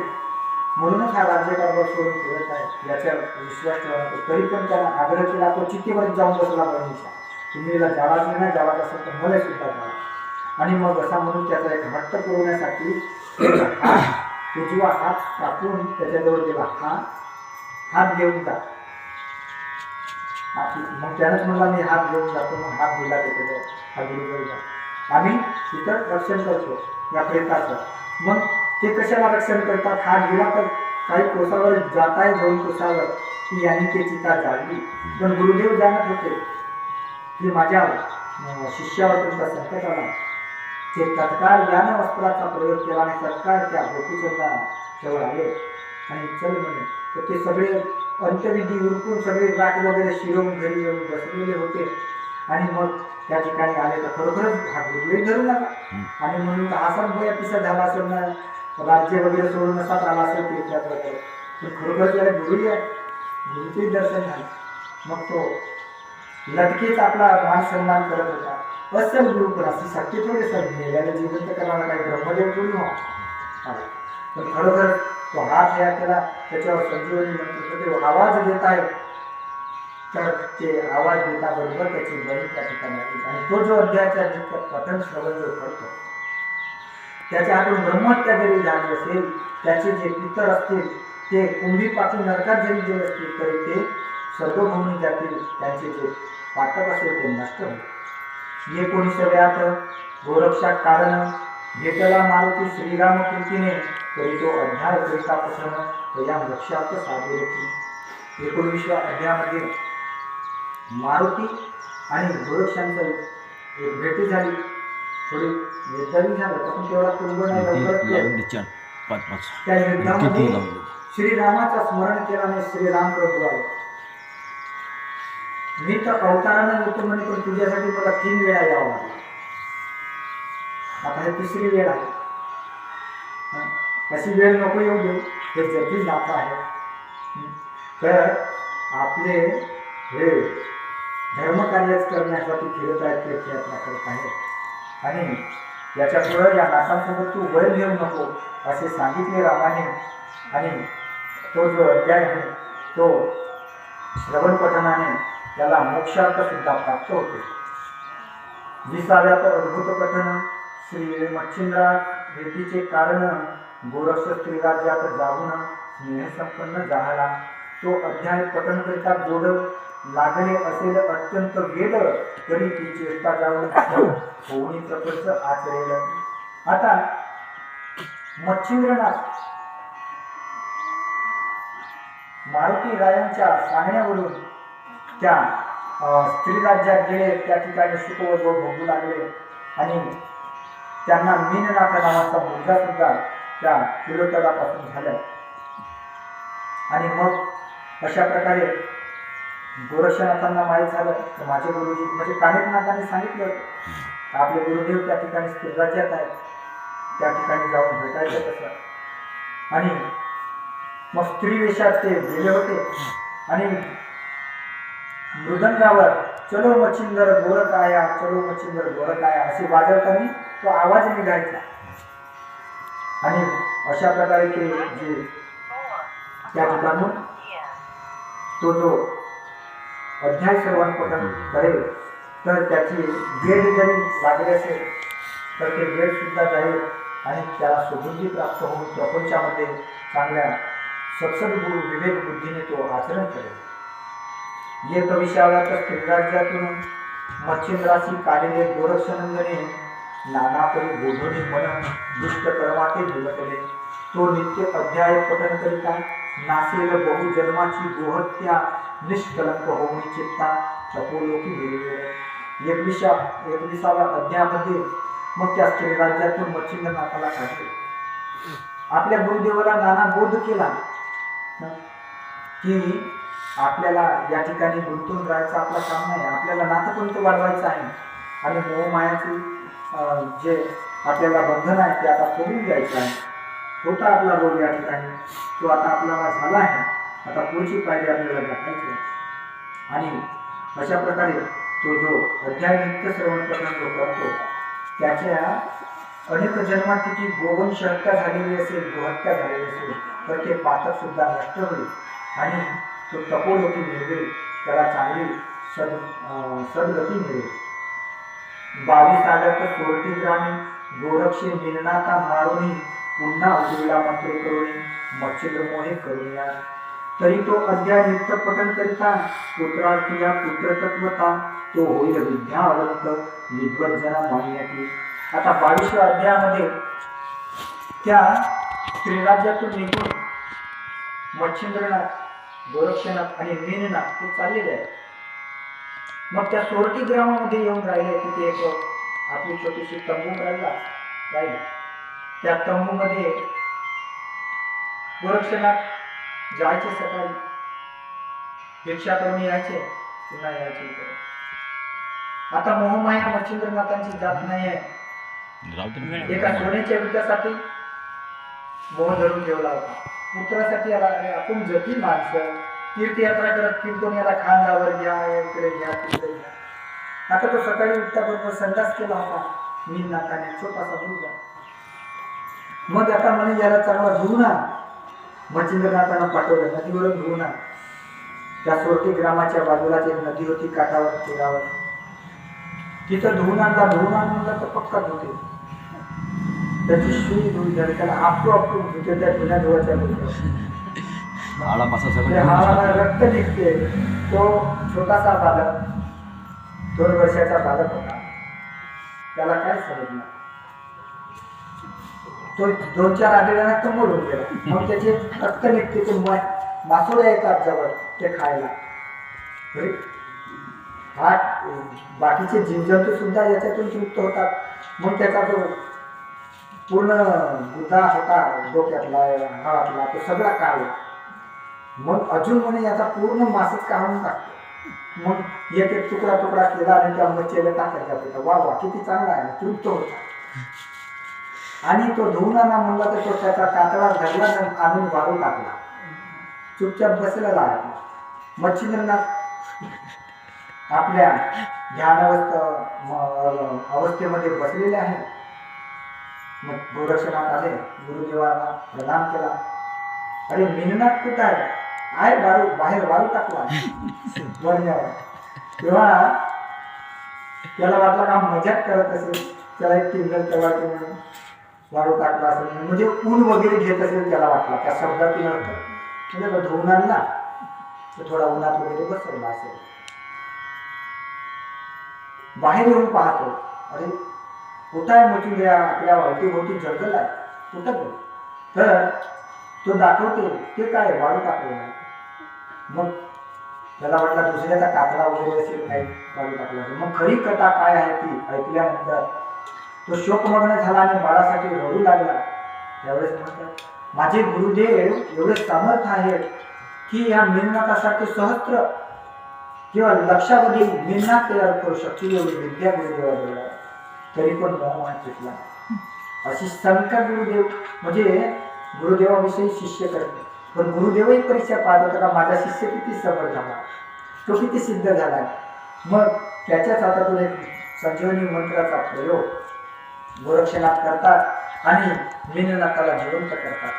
म्हणूनच हा राज्यकारभार सोडून फिरत आहे याचा विश्वास ठेवा नको. तरी पण त्याला आग्रह केला, तो चिठ्ठीवर जाऊन बसला बहिणीचा, तुम्ही जावाच नाही, जावाच असेल तर मला सुद्धा जावा. आणि मग असा म्हणून त्याचा एक हट्ट पुरवण्यासाठी हात उजवा हात कापून त्याच्याजवळ दिला, हा हात घेऊन जा. मग त्यानंच म्हणला मी हात घेऊन जातो. मग हात दिला त्याच्याजवळ, हा गुरुजवळ जा, आम्ही तिथं रक्षण करतो या प्रेताचं. मग ते कशाला रक्षण करतात, हात दिला तर काही कोसावर जात आहे, 2 कोसावर की यांनी ते चिता जाळली. पण गुरुदेव जाणत होते की माझ्या शिष्यावर तुमचा संकट आला. ते तत्काळ ज्ञान वस्त्राचा प्रयोग केला आणि तत्काळ त्या गोपीचंदा जवळ आले आणि चल म्हणे. तर ते सगळे अंत्यविधी उरकून सगळे राट वगैरे शिरवून घरी येऊन बसलेले होते. आणि मग त्या ठिकाणी आले तर खरोखरच हा गुरुही धरू नका. आणि म्हणून असा भया पिसा झाला असेल ना, राज्य वगैरे सोडून असाच आला असेल तीर्थयात्रा. पण खरोखर त्याला गुरुही आहे, गुरुचेही दर्शन झालं. मग तो लटकेच आपला मान सन्मान करत होता. असेल गुरु, पण अशी शक्ती थोडी सर मेल्याला जिवंत करणारा काही ब्रह्मदेव थोडी हो. पण खरोखर तो हात या केला, त्याच्यावर संजीवनी मंत्र ते आवाज देत आहे. तर ते आवाज देता बरोबर त्याची बहीण त्या ठिकाणी आली. आणि तो जो अध्यायाचा पठण श्रवण जो करतो त्याच्या हातून ब्रह्महत्या जरी झाली असेल, त्याचे जे पितर असतील ते कुंभीपासून नरकात जरी गेले असतील तरी ते स्वर्गभूमी जातील, त्यांचे जे पातक असेल ते नष्ट होईल. 19व्यात गोरक्षा कारण भेटला मारुती श्रीराम कीर्तीने, तरी तो अध्याय करितापासून या वृक्षात साधे होती. 19व्या अध्यायामध्ये मारुती आणि गोरक्षांचं एक भेटी झाली. थोडी वेदनी झालं पण तेवढा कुंभ नाही लवकर. त्या युद्धामध्ये श्रीरामाचं स्मरण केल्याने श्रीराम प्रभू आले. मी तर अवतारानं येतो म्हणे, पण तुझ्यासाठी मला 3 वेळा यावं लागलं. आता हे 3री वेळ आहे. अशी वेळ नको येऊ देऊ, हे जगीच नातं आहे. तर आपले हे धर्मकार्यच करण्यासाठी फिरत आहेत, तीर्थयात्रा करत आहेत. आणि याच्या पुढं या नाथांसोबत तू वैर घेऊ नको असे सांगितले रामाने. आणि तो जो अध्याय आहे तो श्रवण पठनाने त्याला मोक्षार्थ सुद्धा प्राप्त होते. 20व्यात अद्भुत कथन श्री मच्छिंद्रा भेटीचे कारण, गोरक्ष स्त्रीराज्यात जाऊन स्नेहसंपन्न झाला. तो अध्याय पठन करिता गोड लागले असेल अत्यंत वेद, तरी ती चेष्टा जाऊन होऊनी प्रपंच आचरेल. आता मच्छिंद्रनाथ मारुती रायांच्या सांगण्यावरून त्या स्त्री राज्यात गेले, त्या ठिकाणी सुख व भोगू लागले. आणि त्यांना मीननाथ नावाचा मुलगा सुद्धा त्या तिलोत्तरापासून झाला. आणि मग अशा प्रकारे गोरक्षनाथांना माहीत झालं तर माझे गुरुजी म्हणजे कानिफनाथांनी सांगितलं आपले गुरुदेव त्या ठिकाणी स्त्री राज्यात आहेत, त्या ठिकाणी जाऊन भेटायचं कसं. आणि मग स्त्री वेशात ते गेले होते आणि मृदंगावर चलो मच्छिंदर गोरख आया, चलो मच्छिंदर गोरख आया असे वाजवताना तो आवाज निघायचा. आणि अशा प्रकारे ते जे त्या ठिकाणून तो जो अध्याय श्रवण पठण करेल तर त्याची वेळ जरी लागली असेल तर ते वेळ सुद्धा जाईल आणि त्याला सुबुद्धी प्राप्त होऊन प्रपंचामध्ये चांगल्या सत्सद्गुरु विवेक बुद्धीने तो आचरण करेल. ये कविशाळात स्त्रीराज्यातून मच्छिंद्राशी काढले गोरक्षनंदने, नानापरी बोधोनी मन दुष्ट कर्माते दिवसले. तो नित्य अध्याय पठन करिता नासेल बहुजन्माची गोहत्या, निष्कलंक होऊन चित्ता तपोलोकी विरवेळ. 21व्या अध्यायामध्ये मग त्या स्त्रीराज्यातून मच्छिंद्रनाथाला काढले. आपल्या गुरुदेवाला नाना बोध केला की आपल्याला या ठिकाणी गुंतून राहायचं आपलं काम नाही, आपल्याला नातपंत वाढवायचं आहे. आणि मोहमायाची जे आपल्याला बंधन आहे ते आता सोडून द्यायचं आहे. होता आपला रोग या ठिकाणी, तो आता आपल्याला झाला आहे. आता पुढची पायरी आपल्याला दाखवायची आणि अशा प्रकारे तो जो अध्याय नित्य श्रवण पठण जो करतो त्याच्या अनेक जन्मात तिची गोवंश हत्या झालेली असेल, गोहत्या झालेली असेल तर ते पातक सुद्धा नष्ट होईल आणि तो तपोलोकी मिळवेल, त्याला चांगली सद्गती मिळेल. 22 आगत सोरटी ग्रामी गोरक्षे मिलनाता मारुनी पुन्हा उजवीला मंत्र करुणी मच्छिद्र मोहे करुनिया. तरी तो अध्याय नित्य पठन करिता पुत्रार्थीया पुत्रतत्वता तो होईल विद्यावंत विद्वत जना मान्याती. आता 22व्या अध्यायामध्ये त्या त्रिराज्यातून निघून मच्छिंद्रनाथ, गोरक्षनाथ आणि मीननाथ हे चाललेले आहेत. मग त्या सोरटी ग्रामामध्ये येऊन राहिले, तिथे एक आपली छोटीशी तंबू राहिली. त्या तंबूमध्ये गोरक्षनाथ जायचे, सकाळी भिक्षा करून यायचे, पुन्हा यायचे. आता मोहमाया मच्छिंद्रनाथांची जात नाही आहे. एका सोन्याच्या विकासासाठी मोह धरून ठेवला होता. पुत्रासाठी आपण जती माणसं तीर्थयात्रा करत फिरतो, याला खांद्यावर घ्या, इकडे घ्या, तिकडे घ्या. आता तो सकाळी उठल्याबरोबर संडास केला होता मीननाथाने, छोटासा मुलगा. मग आता म्हणे याला चांगला धुवून आण. मच्छिंद्रनाथांना पाठवलं, नदीवरून धुवून आण. त्या सोरटी ग्रामाच्या बाजूलाच एक नदी होती, काठावर तीरावर. तिथं धुवून आण म्हणलं तर पक्का धुते. त्याची सुई धुई झाली, त्याला आपटू धुते त्या जुन्या धुवाच्या रक्त निघते. तो छोटासा बालक, 2 वर्षाचा बालक होता, त्याला काय समजलं. तो 2-4 आठवड्यात तो मरून गेला. मग त्याचे रक्त निघते, ते मासोळ्या येतात जवळ ते खायला. हा बाकीचे जीवजंतू सुद्धा याच्यातून तृप्त होतात. मग त्याचा जो पूर्ण गुद्दा होता डोक्यातला, हातातला, तो सगळा काढला. मग अजून म्हणे याचा पूर्ण मासच काढून टाकतो. मग एक तुकडा केला आणि त्या मच्छीला टाकायचा होता. वा किती चांगला आहे, तृप्त होता. आणि तो धुवून आणा म्हणला तर तो त्याचा कातळा धरला आणून वाळू टाकला. चुपचाप बसलेला आहे. मच्छिंद्रनाथ आपल्या ध्यान अवस्थेमध्ये बसलेले आहे. मग गोरक्षनाथ आले, गुरुदेवाला प्रणाम केला. अरे मीननाथ कुठं आहे? बाहेर वाळू टाकला वरण्यावर. तेव्हा त्याला वाटलं का मजाक करत असेल, त्याला एक टिंगल तेव्हा वाळू टाकला असेल, म्हणजे ऊन वगैरे घेत असेल त्याला वाटला. त्या शब्दातील अर्थ म्हणजे धुवून आणला तर थोडा उन्हात वगैरे बसवला असेल. बाहेर येऊन पाहतो, अरे कुठं आहे मच्छिंद्र, आपल्या अवतीभोवती जंगल आहे, कुठं गेलं? तर तो दाखवते ते काय वाळू टाकलेलं आहे. मग त्याला वाटला दुसऱ्याचा कातडा वगैरे असेल, काही वाळू टाकला असेल. मग खरी कथा काय आहे ती ऐकल्यानंतर तो शोकमग्न झाला आणि बाळासाठी रडू लागला. त्यावेळेस म्हणतात, माझे गुरुदेव एवढे समर्थ आहेत की या मीननाथासारखे सहस्त्र किंवा लक्षावधी मीननाथ तयार करू शकतील, एवढी विद्या गुरुदेवाजवळ आहे. तरी पण मोहमान सुटला. अशी शंकर गुरुदेव म्हणजे गुरुदेवाविषयी शिष्य करते. पण गुरुदेवही परीक्षा पाहत होता का माझा शिष्य किती सफळ झाला, तो किती सिद्ध झाला. मग त्याच्याच हातातून एक संजीवनी मंत्राचा प्रयोग गोरक्षनाथ करतात आणि मीननाथाला जिवंत करतात.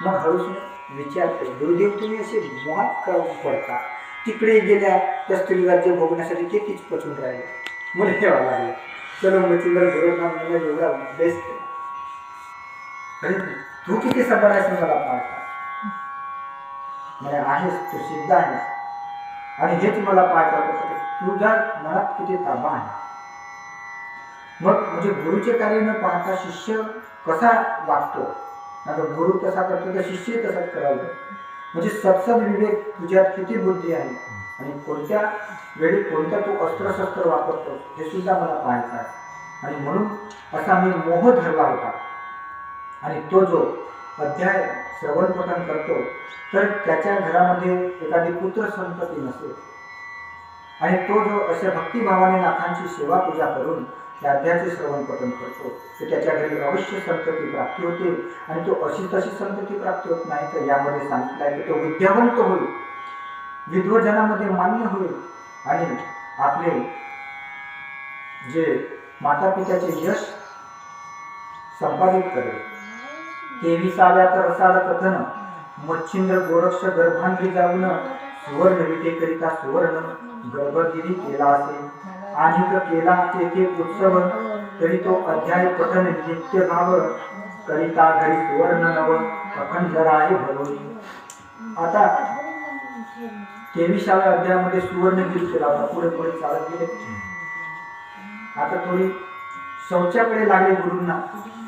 मग हळूच विचारते, गुरुदेव तुम्ही असे मोहात करून पडता, तिकडे गेल्या त्या स्त्रीराज्य भोगण्यासाठी ते तीच पचून राहिले. मला ठेवा लागले. चलो मच्छिंद्र गोरखनाथ एवढा बेस्ट केला. अरे तू किती सबळ आहेस मला पाहता. म्हणजे आहेस, तू सिद्ध आहेस आणि हेच मला पाहायचं होतं, तुझ्या मनात किती ताबा आहे. मग म्हणजे गुरुचे कार्य न पाहता शिष्य कसा वागतो, आता गुरु तसा करतो तर शिष्य तसाच करायला. म्हणजे सत्सद विवेक तुझ्यात किती बुद्धी आहे आणि कोणत्या वेळी कोणत्या तू अस्त्रशस्त्र वापरतो हे सुद्धा मला पाहायचं आहे. आणि म्हणून असा मी मोह धरला होता. आणि तो जो अध्याय श्रवण पठण करतो तर त्याच्या घरामध्ये एखादी पुत्र संतती नसेल आणि तो जो अशा भक्तिभावाने नाथांची सेवा पूजा करून त्या अध्यायाचे श्रवण पठण करतो तर त्याच्या घरी अवश्य संतती प्राप्ती होते. आणि तो अशी तशी संतती प्राप्ती होत नाही, तर यामध्ये सांगितलं आहे की तो विद्यावंत होईल, विद्वजनामध्ये मान्य होईल आणि आपले जे माता पित्याचे यश संपादित करेल. 23व्या रसाळ कथन मच्छिंद्र गोरक्ष गर्भांगी जाऊन सुवर्ण विटेकरिता सुवर्ण गर्भगिरी केला असे. आणि केला तेथे उत्सव तरी तो अध्याय पठन नित्य भाव करिता घरी सुवर्ण नव अखंड आहे भरोई. आता 23व्या अध्यायामध्ये सुवर्णगिरी केला होता. पुढे पुढे चालत गेले. आता थोडी शौचाकडे लागले गुरूंना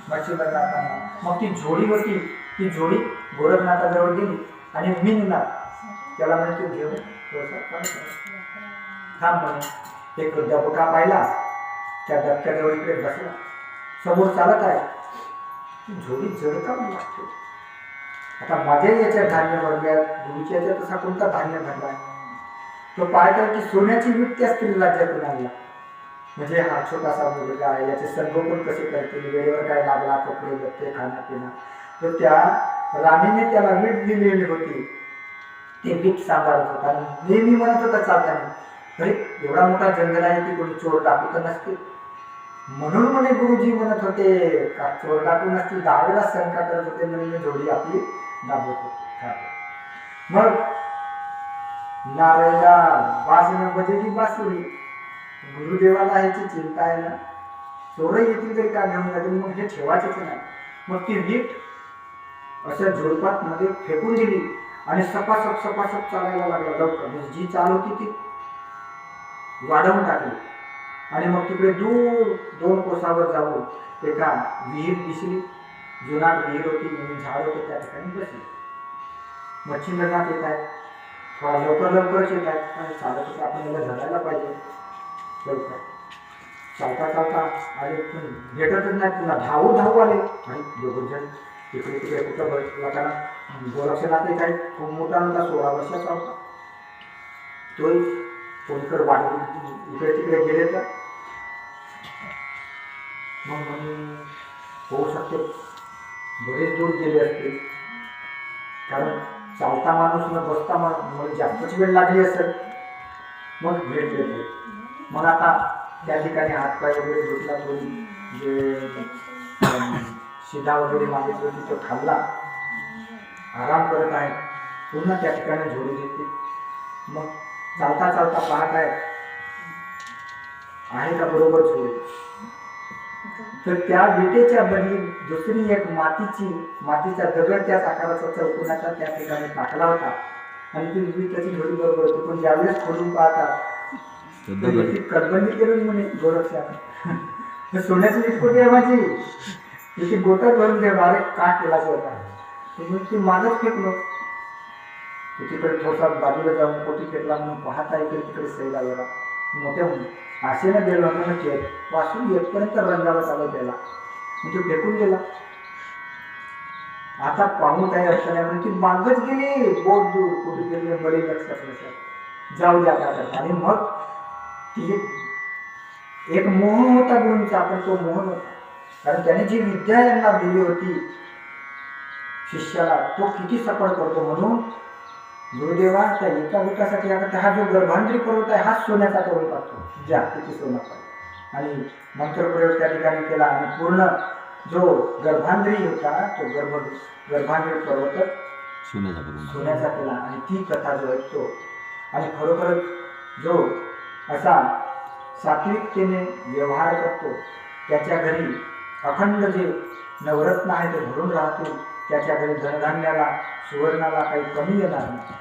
मच्छिंद्रनाथांना. मग ती जोडी होती, ती जोडी गोरखनाथाजवळ गेली आणि मीनला त्याला म्हणे तू घेऊन थांब म्हणे. एक डबका पाहिला, त्या डबक्याजवळ इकडे बसला, समोर चालत आहे. ती जोडी जड का लागतो. आता माझ्या याच्या धान्य भरल्यात, गुरुच्या याच्या तसा कोणता धान्य भरला. तो पाहता की सोन्याची वीट त्या स्त्रीला राज्यातून आणला. म्हणजे हा छोटासा मुलगा आहे, याचे संगोपन कसे करतील, वेळेवर काय लागला, कपडे लत्ते खाणं पिणं. तर त्या राणीने त्याला वीट दिलेली होती, ते वीट सांभाळत होता. नेहमी म्हणत होता चालताना, अरे एवढा मोठा जंगल आहे की कोणी चोर टाकू तर नसते. म्हणून म्हणे गुरुजी म्हणत होते का चोर टाकू नसतील. 10 वेळा शंका करत होते म्हणून जोडी आपली दाबत होती. मग नारायणला वाजणं बजेली बासुरी. गुरुदेवाला ह्याची चिंता आहे ना, चोरही येतील तरी काय घेऊन जातील, मग हे ठेवायचेच नाही. मग ती वीट अशा झोडपात मध्ये फेकून दिली आणि सपासप चालायला लागला. लवकर म्हणजे जी चाल होती ती वाढवून टाकली. आणि मग तिकडे दूर 2 कोसावर जाऊन एका विहीर दिसली. जुनाट विहीर होती, झाड होते, त्या ठिकाणी बसली. मच्छिंद्रनाथ येत आहेत, थोडा लवकरच येत आहेत, आणि चालत होते. आपण याला धरायला पाहिजे. लवकर चालता आले, पण भेटतच नाही. पुन्हा धावू आले आणि दोघं जण तिकडे कुठं बसला. कारण गोरक्षनाथ एक आहे, खूप मोठा होता, 16 वर्षाचा होता. तोही कोणीकडे वाटून इकडे तिकडे गेले तर मग म्हणून होऊ शकते बरेच दूर गेले असते. कारण चालता माणूस न बसता मला जास्तच वेळ लागली असेल. मग भेट देते. मग आता त्या ठिकाणी हातपाय वगैरे धुतला, थोडी जे शिधा वगैरे मागितली होती तो खाल्ला, आराम करत आहे. पुन्हा त्या ठिकाणी झोडी घेते. मग चालता पाहत आहे का बरोबर झोडी. तर त्या विटेच्या बदली दुसरी एक मातीचा दगड त्याच आकाराचा चौकोनाचा त्या ठिकाणी टाकला होता. आणि ती विटेची झोडी बरोबर होती. पण ज्यावेळेस खोलून पाहतात कडबंदी करून म्हणे गोरक्षाने, सोन्याची वीट कुठे आहे माझी, तिथे गोटात भरून घ्या. बारीक काट केला होता. ती मागच फेकलो. तिकडे थोडसा बाजूला जाऊन पोटी फेकला. म्हणून पाहता इकडे तिकडे सैला गेला. मोठ्या आशेनं गेलो होतो, वासून येतपर्यंत रंगाला चालत गेला. तो फेकून गेला. आता पाहून काही अर्थ नाही म्हणजे ती मागच गेली. बोट दूर कुठे गेली बळी लक्षात नसत. जाऊ द्या का. आणि मग ती एक मोह होता गुरूंचा. आपण तो मोह होता, कारण त्याने जी विद्या यांना दिली होती शिष्याला, तो किती सफळ करतो. म्हणून गुरुदेवा त्या एका विकासाठी आता हा जो गर्भांतरी पर्वत आहे हाच सोन्याचा करून टाकतो. ज्या किती सोना पाहिजे. आणि मंत्रप्रयोग त्या ठिकाणी केला. आणि पूर्ण जो गर्भांतरी होता तो गर्भांतरी पर्वत सोन्याचा केला. आणि ती कथा जो ऐकतो आणि खरोखरच जो असा सात्विकतेने व्यवहार करतो, त्याच्या घरी अखंड जे नवरत्न आहे ते भरून राहतील. त्याच्या घरी धनधान्याला सुवर्णाला काही कमी येणार नाही.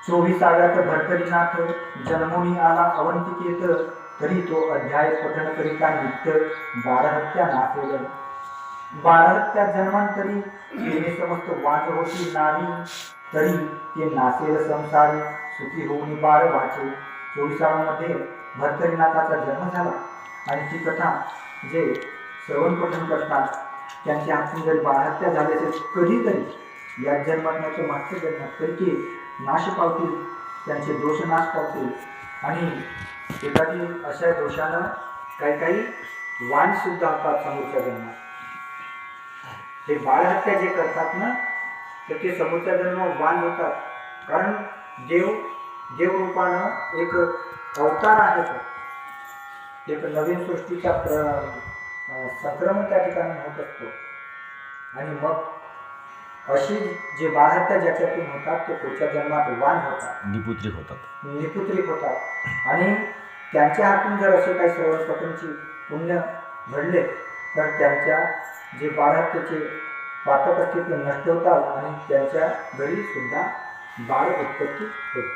24व्या भरतरीनाथ जन्मोनी आला अवंतिकेत, तरी तो अध्याय पठण करिता नित्य 12 हत्या नासेल. 12 हत्या जन्मांतरी तिने समस्त वाज होती नाही, तरी ते नासेल संसारी सुखी होऊन 12 वाचे. 24व्यामध्ये भरतरीनाथाचा जन्म झाला. आणि ती कथा जे श्रवण पठण करतात त्यांच्या हातून जरी 12 हत्या झाले असेल, कधीतरी या जन्मात नाही तर मागच्या जन्मात तरी ते नाश पावतील, त्यांचे दोष नाश पावतील. आणि एखादी अशा दोषानं काही काही वाण सुद्धा होतात समोरच्या जन्मात. हे बाळहत्या जे करतात ना, तर ते समोरच्या जन्म वाण होतात. कारण देवरूपानं एक अवतार आहे, तो एक नवीन सृष्टीचा संक्रमण त्या ठिकाणी होत असतो. आणि मग अशी जे बाळहत्या ज्याच्यातून होतात ते पुढच्या जन्मात वाण होतात, निपुत्रिक होतात. आणि त्यांच्या हातून जर असे काही श्रवणपठणची पुण्य घडले तर त्यांच्या जे बाळहत्याचे पातक असते ते नष्ट होतात आणि त्यांच्या घरी सुद्धा बाळ उत्पत्ती होते.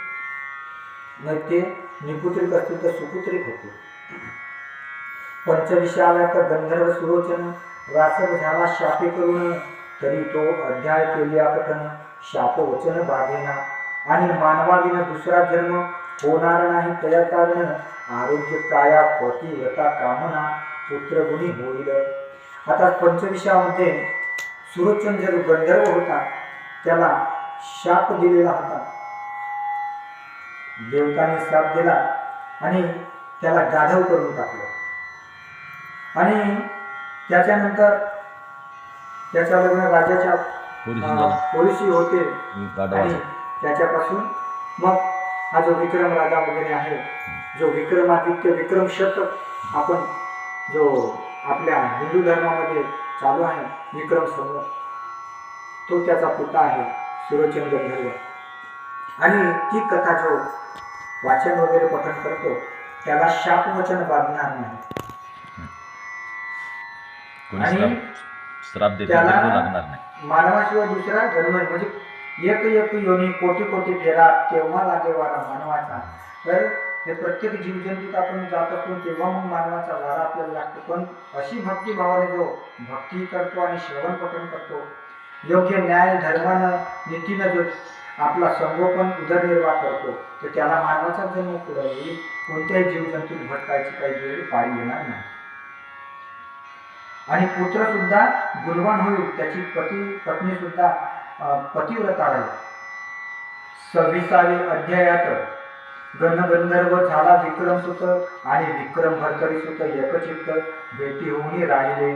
मग ते निपुत्रिक असतील तर सुपुत्रिक होते. पंचविशाला तर गंधर्व सुरोचन रासक झाला शापे करून, तरी तो अध्याय केल्या पठन शाप वचन बाधेना. आणि मानवाविन दुसरा जन्म होणार नाही तया कारण, आरोग्य काया पती यथा कामना पुत्र गुणी होईल. आता पंचविशामध्ये सुरोचन जो गंधर्व होता त्याला शाप दिलेला होता. देवतांनी शाप दिला आणि त्याला गाढव करून टाकलं. आणि त्याच्यानंतर त्याच्या लग्न राजाच्या पोलिसी होते आणि त्याच्यापासून मग हा जो विक्रम राजा वगैरे आहे, जो विक्रमादित्य विक्रम शतक आपण जो आपल्या हिंदू धर्मामध्ये चालू आहे विक्रम संवत, तो त्याचा पिता आहे सुरोचन गंधर्व. आणि ती कथा जो वाचन वगैरे पठण करतो त्याला शापवचन बांधणार नाही आणि त्याला मानवाशिवाय दुसरा जन्म म्हणजे एक योनी कोटी कोटी फेरा तेव्हा लागे वारा मानवाचा. तर हे प्रत्येक जीवजंतूत आपण जात असतो तेव्हा मग मानवाचा वारा आपल्याला लागतो. पण अशी भक्तिभावाने जो भक्ती करतो आणि श्रवण पठण करतो, योग्य न्याय धर्मानं नीतीनं जो आपला संगोपन उदरनिर्वाह करतो, तर त्याला मानवाचा जन्म पुढे येईल. कोणत्याही जीवजंतूत भटकायची काही वेळ पाळी येणार नाही. आणि पुत्र सुद्धा गुणवान होईल, त्याची पत्नी सुद्धा पतिव्रता राहील. 26 अध्यायात गणगंधर्व झाला विक्रम सुत आणि विक्रम भरतरी सुत एकचित्त भेटी होऊन राहिले.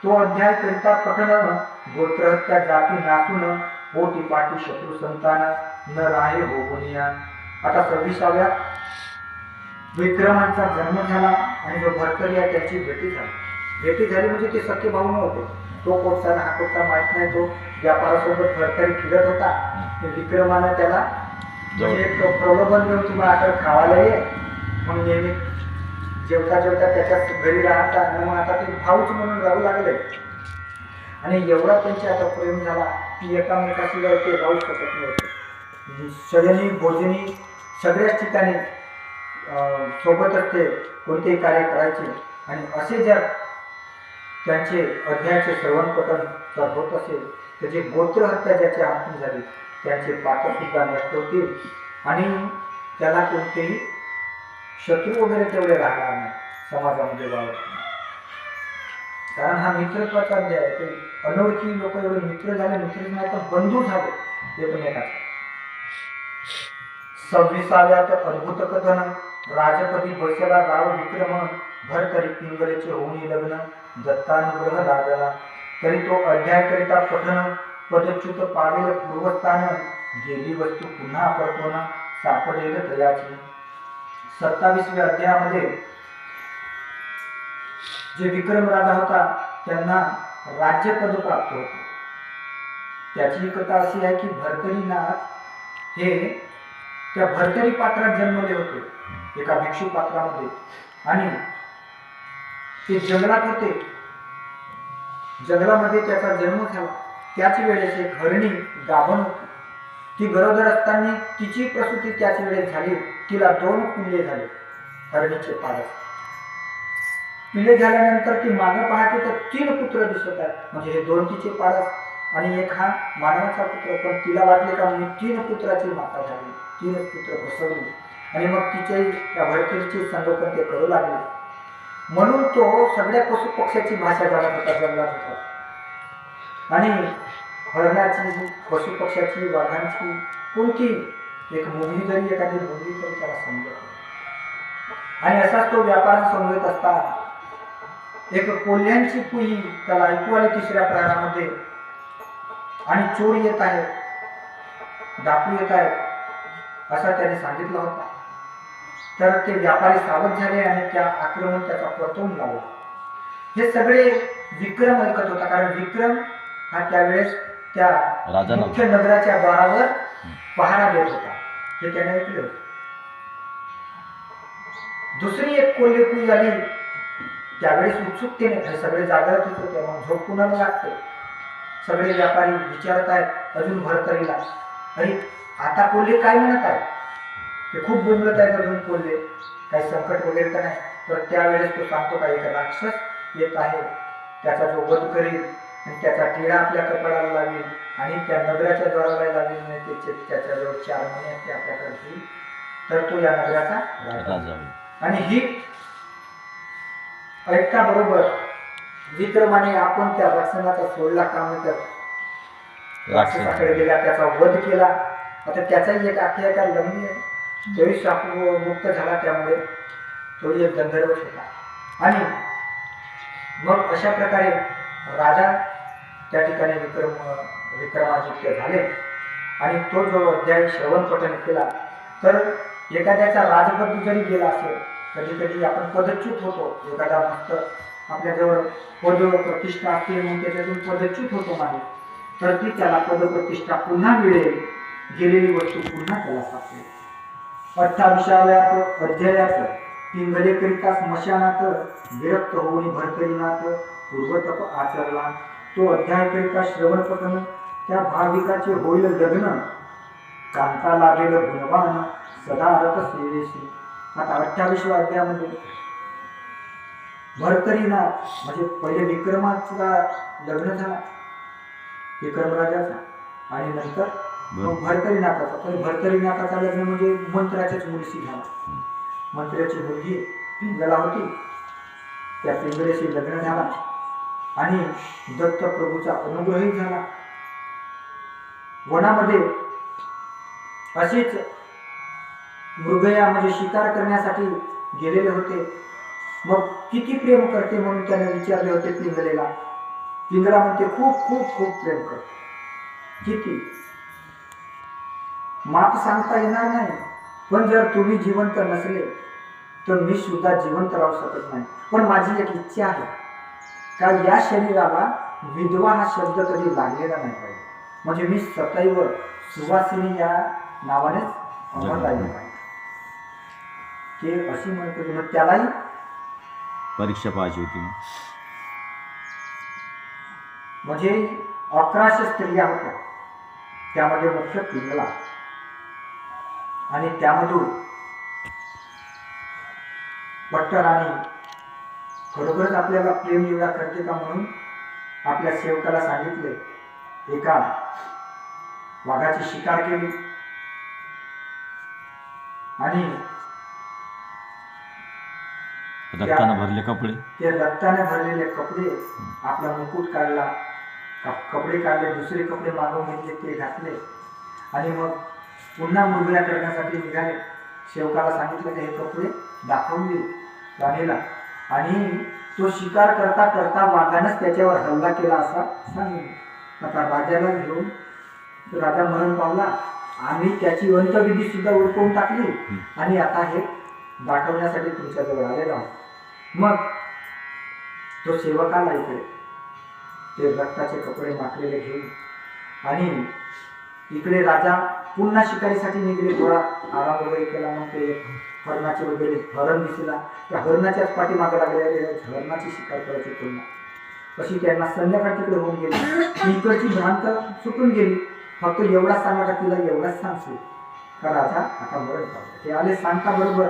तो अध्याय करिता पठण गोत्रहत्या जाती नासून पोटी पाटी शत्रू संतान न राहे होगुनिया. आता 26व्या विक्रमांचा जन्म झाला आणि जो भरतरी आहे त्याची भेटी झाली म्हणजे ते सख्खे भाऊ नव्हते. तो कोटचा हा कोटचा माहित नाही, तो व्यापारासोबत भरतरी फिरत होता. विक्रमानं त्याला म्हणजे एक प्रलोभन देऊन तुम्हाला आता खावायला ये, मग नेहमी जेवता त्याच्या घरी राहतात. मग आता ते भाऊच म्हणून राहू लागले आणि एवढा त्यांची आता प्रेम झाला की एकामेकाशिवाय ते राहू शकत नव्हते. शयनी भोजनी सगळ्याच ठिकाणी सोबतच ते कोणतेही कार्य करायचे. आणि असे जर त्यांचे अध्यायाचे श्रवण पठण जर होत असेल तर जे गोत्रहत्या ज्याच्या हातून झाली त्यांचे पातक सुद्धा नष्ट होतील आणि त्याला कोणतेही शत्रू वगैरे तेवढे राहणार नाही समाजामध्ये वावरत. कारण हा मित्रत्वाचा अध्याय आहे. ते अनोळखी लोक एवढे मित्र झाले, मित्र नाही तर बंधू झाले एकमेकाचे. 26व्यात अद्भुत कथन राजपदी बसला राव विक्रम भरतरी पिंगलेचे होऊन लग्न दत्तानुग्रह लागला. तरी तो अध्याय करिता पठन पदच्युत पावेल पूर्वस्थान गेली वस्तू पुन्हा परतोन सापडेल तयाची. 27व्या अध्यायामध्ये जे विक्रम राजा होता त्यांना राज्यपद प्राप्त होते. त्याची कथा अशी आहे की भरतरीनाथ हे त्या भरतरी पात्रात जन्मले होते एका भिक्षू पात्रामध्ये. आणि ते जंगलात होते, जंगलामध्ये त्याचा जन्म झाला. त्याच वेळेस एक हरणी गाभण होती. ती गरोदर असताना तिची प्रसूती त्याच वेळेस झाली. तिला 2 पिल्ले झाले हरणीचे पारस. पिल्ले झाल्यानंतर ती मागं पाहते तर 3 पुत्र दिसत आहेत. म्हणजे हे 2 तिचे पारस आणि एक हा मानवाचा पुत्र. पण तिला वाटले का मी 3 पुत्राची माता झाली, 3 पुत्र प्रसवली. आणि मग तिचे त्या भरतरीचे संगोपन ते करू लागले. म्हणून तो सगळ्या पशु पक्ष्याची भाषा जाणत होता, जंगलात होता. आणि हरणाची, पशु पक्ष्याची, वाघांची कोणती एक मुली जरी एखादी मुली तरी त्याला समजत. आणि असाच तो व्यापार समजत असता एक कोल्ह्यांची कुई त्याला ऐकू आली तिसऱ्या प्रहरामध्ये, आणि चोर येत आहे, डाकू येत आहे असा त्याने सांगितलं होता. तर ते व्यापारी सावध झाले आणि त्या आक्रमण त्याचा परतवून लावला. हे सगळे विक्रम ऐकत होता, कारण विक्रम हा त्यावेळेस त्या मुख्य नगराच्या द्वारावर पहारा देत होता. हे त्याने ऐकले होते. दुसरी एक कोल्हे कुई आली, त्यावेळेस उत्सुकतेने, हे सगळे जागृत होते, मग झोप कुणाला लागते. सगळे व्यापारी विचारत आहेत अजून भरतरीला, अरे आता कोल्हे काय म्हणत आहे, ते खूप बोंबलत आहेत अजून कोल्हे, काही संकट वगैरे तर नाही. तर त्यावेळेस तो सांगतो का एक राक्षस येत आहे, त्याचा जो वध करेल आणि त्याचा टिळा आपल्या कपाळाला लावेल आणि त्या नगराच्या द्वाराला लावेल आणि त्याच्याजवळ 4 महिने ते आपल्याकडे घेईल, तर तो या नगराचा राजा. आणि ही ऐकता बरोबर विक्रमाने आपण त्या रक्षणाचा सोडला काम राक्षसाकडे गेला, त्याचा वध केला. आता त्याचाही एक आख्यायिका लंबी आहे. तोही शापमुक्त झाला, त्यामुळे तोही एक गंधर्वच होता. आणि मग अशा प्रकारे राजा त्या ठिकाणी विक्रमादित्य झाले. आणि तो जो अध्याय श्रवण पठण केला, तर एखाद्याचा राजपद जरी गेला असेल, कधी कधी आपण पदच्युत होतो, एखादा मस्त आपल्याजवळ पद प्रतिष्ठा असते, मग त्याच्यातून पदच्युत होतो नाही, तर ती त्याला पदप्रतिष्ठा पुन्हा मिळेल, गेलेली वस्तू पुन्हा त्याला सापडेल. 28व्या अध्यायात पिंगलेकरिता स्मशानात विरक्त होऊन भरतरीनाथ पूर्वतप आचरला. तो अध्यायकरिता श्रवण पठण, त्या भाविकाचे होईल लग्न, कांता लागेल गुणवान सदा रथ सेवेशी. आता 28व्या अध्यायामध्ये भरतरीनाथ म्हणजे पहिले विक्रमाचा लग्न झाला, विक्रमराजाचा, आणि नंतर भरतरीनाथाचा. पण भरतरीनाथाचा लग्न म्हणजे मंत्र्याच्याच मुलीशी झाला. मंत्र्याची मुलगी पिंगला होती, त्या पिंगलेशी लग्न झाला आणि दत्त प्रभूचा अनुग्रही झाला. वनामध्ये अशीच मृगया म्हणजे शिकार करण्यासाठी गेलेले होते. मग किती प्रेम करते म्हणून त्याने विचारले होते पिंगलेला. पिंगला म्हणते खूप खूप खूप प्रेम करते. किती माप सांगता येणार नाही, पण जर तुम्ही जिवंत नसले तर मी सुद्धा जिवंत राहू शकत नाही. पण माझी एक इच्छा आहे का या शरीराला विधवा हा शब्द कधी लागलेला नाही पाहिजे, म्हणजे मी सदैव सुवासिनी या नावानेच अमर राहिलो पाहिजे. ते अशी म्हणतो. मग त्यालाही परीक्षा पाहिजे होती. म्हणजे 1100 स्त्रिया होत्या, त्यामध्ये मुख्य पिंगला, आणि त्यामधून पट्टराणी खरोखरच आपल्याला प्रेम एवढा करते का म्हणून आपल्या सेवकाला सांगितले, एका वाघाची शिकार केली आणि रक्ताने भरले कपडे, ते रक्ताने भरलेले कपडे, आपला मुकुट काढला, कपडे काढले, दुसरे कपडे मागवून घेतले, ते घातले आणि मग पुन्हा मृगया करण्यासाठी निघाले. सेवकाला सांगितलं की हे कपडे दाखवून दे राणीला, आणि तो शिकार करता करता वाघानंच त्याच्यावर हल्ला केला असा सांगितलं. आता राजाला घेऊन राजा मरण पावला, आम्ही त्याची अंतविधी सुद्धा उरकवून टाकली आणि आता हे दाखवण्यासाठी तुमच्याजवळ आलेलो आहोत. मग तो सेवकाला इकडे ते रक्ताचे कपडे माखलेले घेऊन, आणि इकडे राजा पुन्हा शिकारीसाठी निघले. थोडा आराम वगैरे केला, मग ते हरणाचे वगैरे हरण दिसला, त्या हरणाच्याच पाठीमागे लागले, हरणाची शिकार करायची पुन्हा. अशी त्यांना संध्याकाळ तिकडे होऊन गेली. इकडची भ्रांत सुटून गेली. फक्त एवढाच सांगा, तिला एवढाच सांगशील का राजा आता मरण पावले. ते आले सांगता बरोबर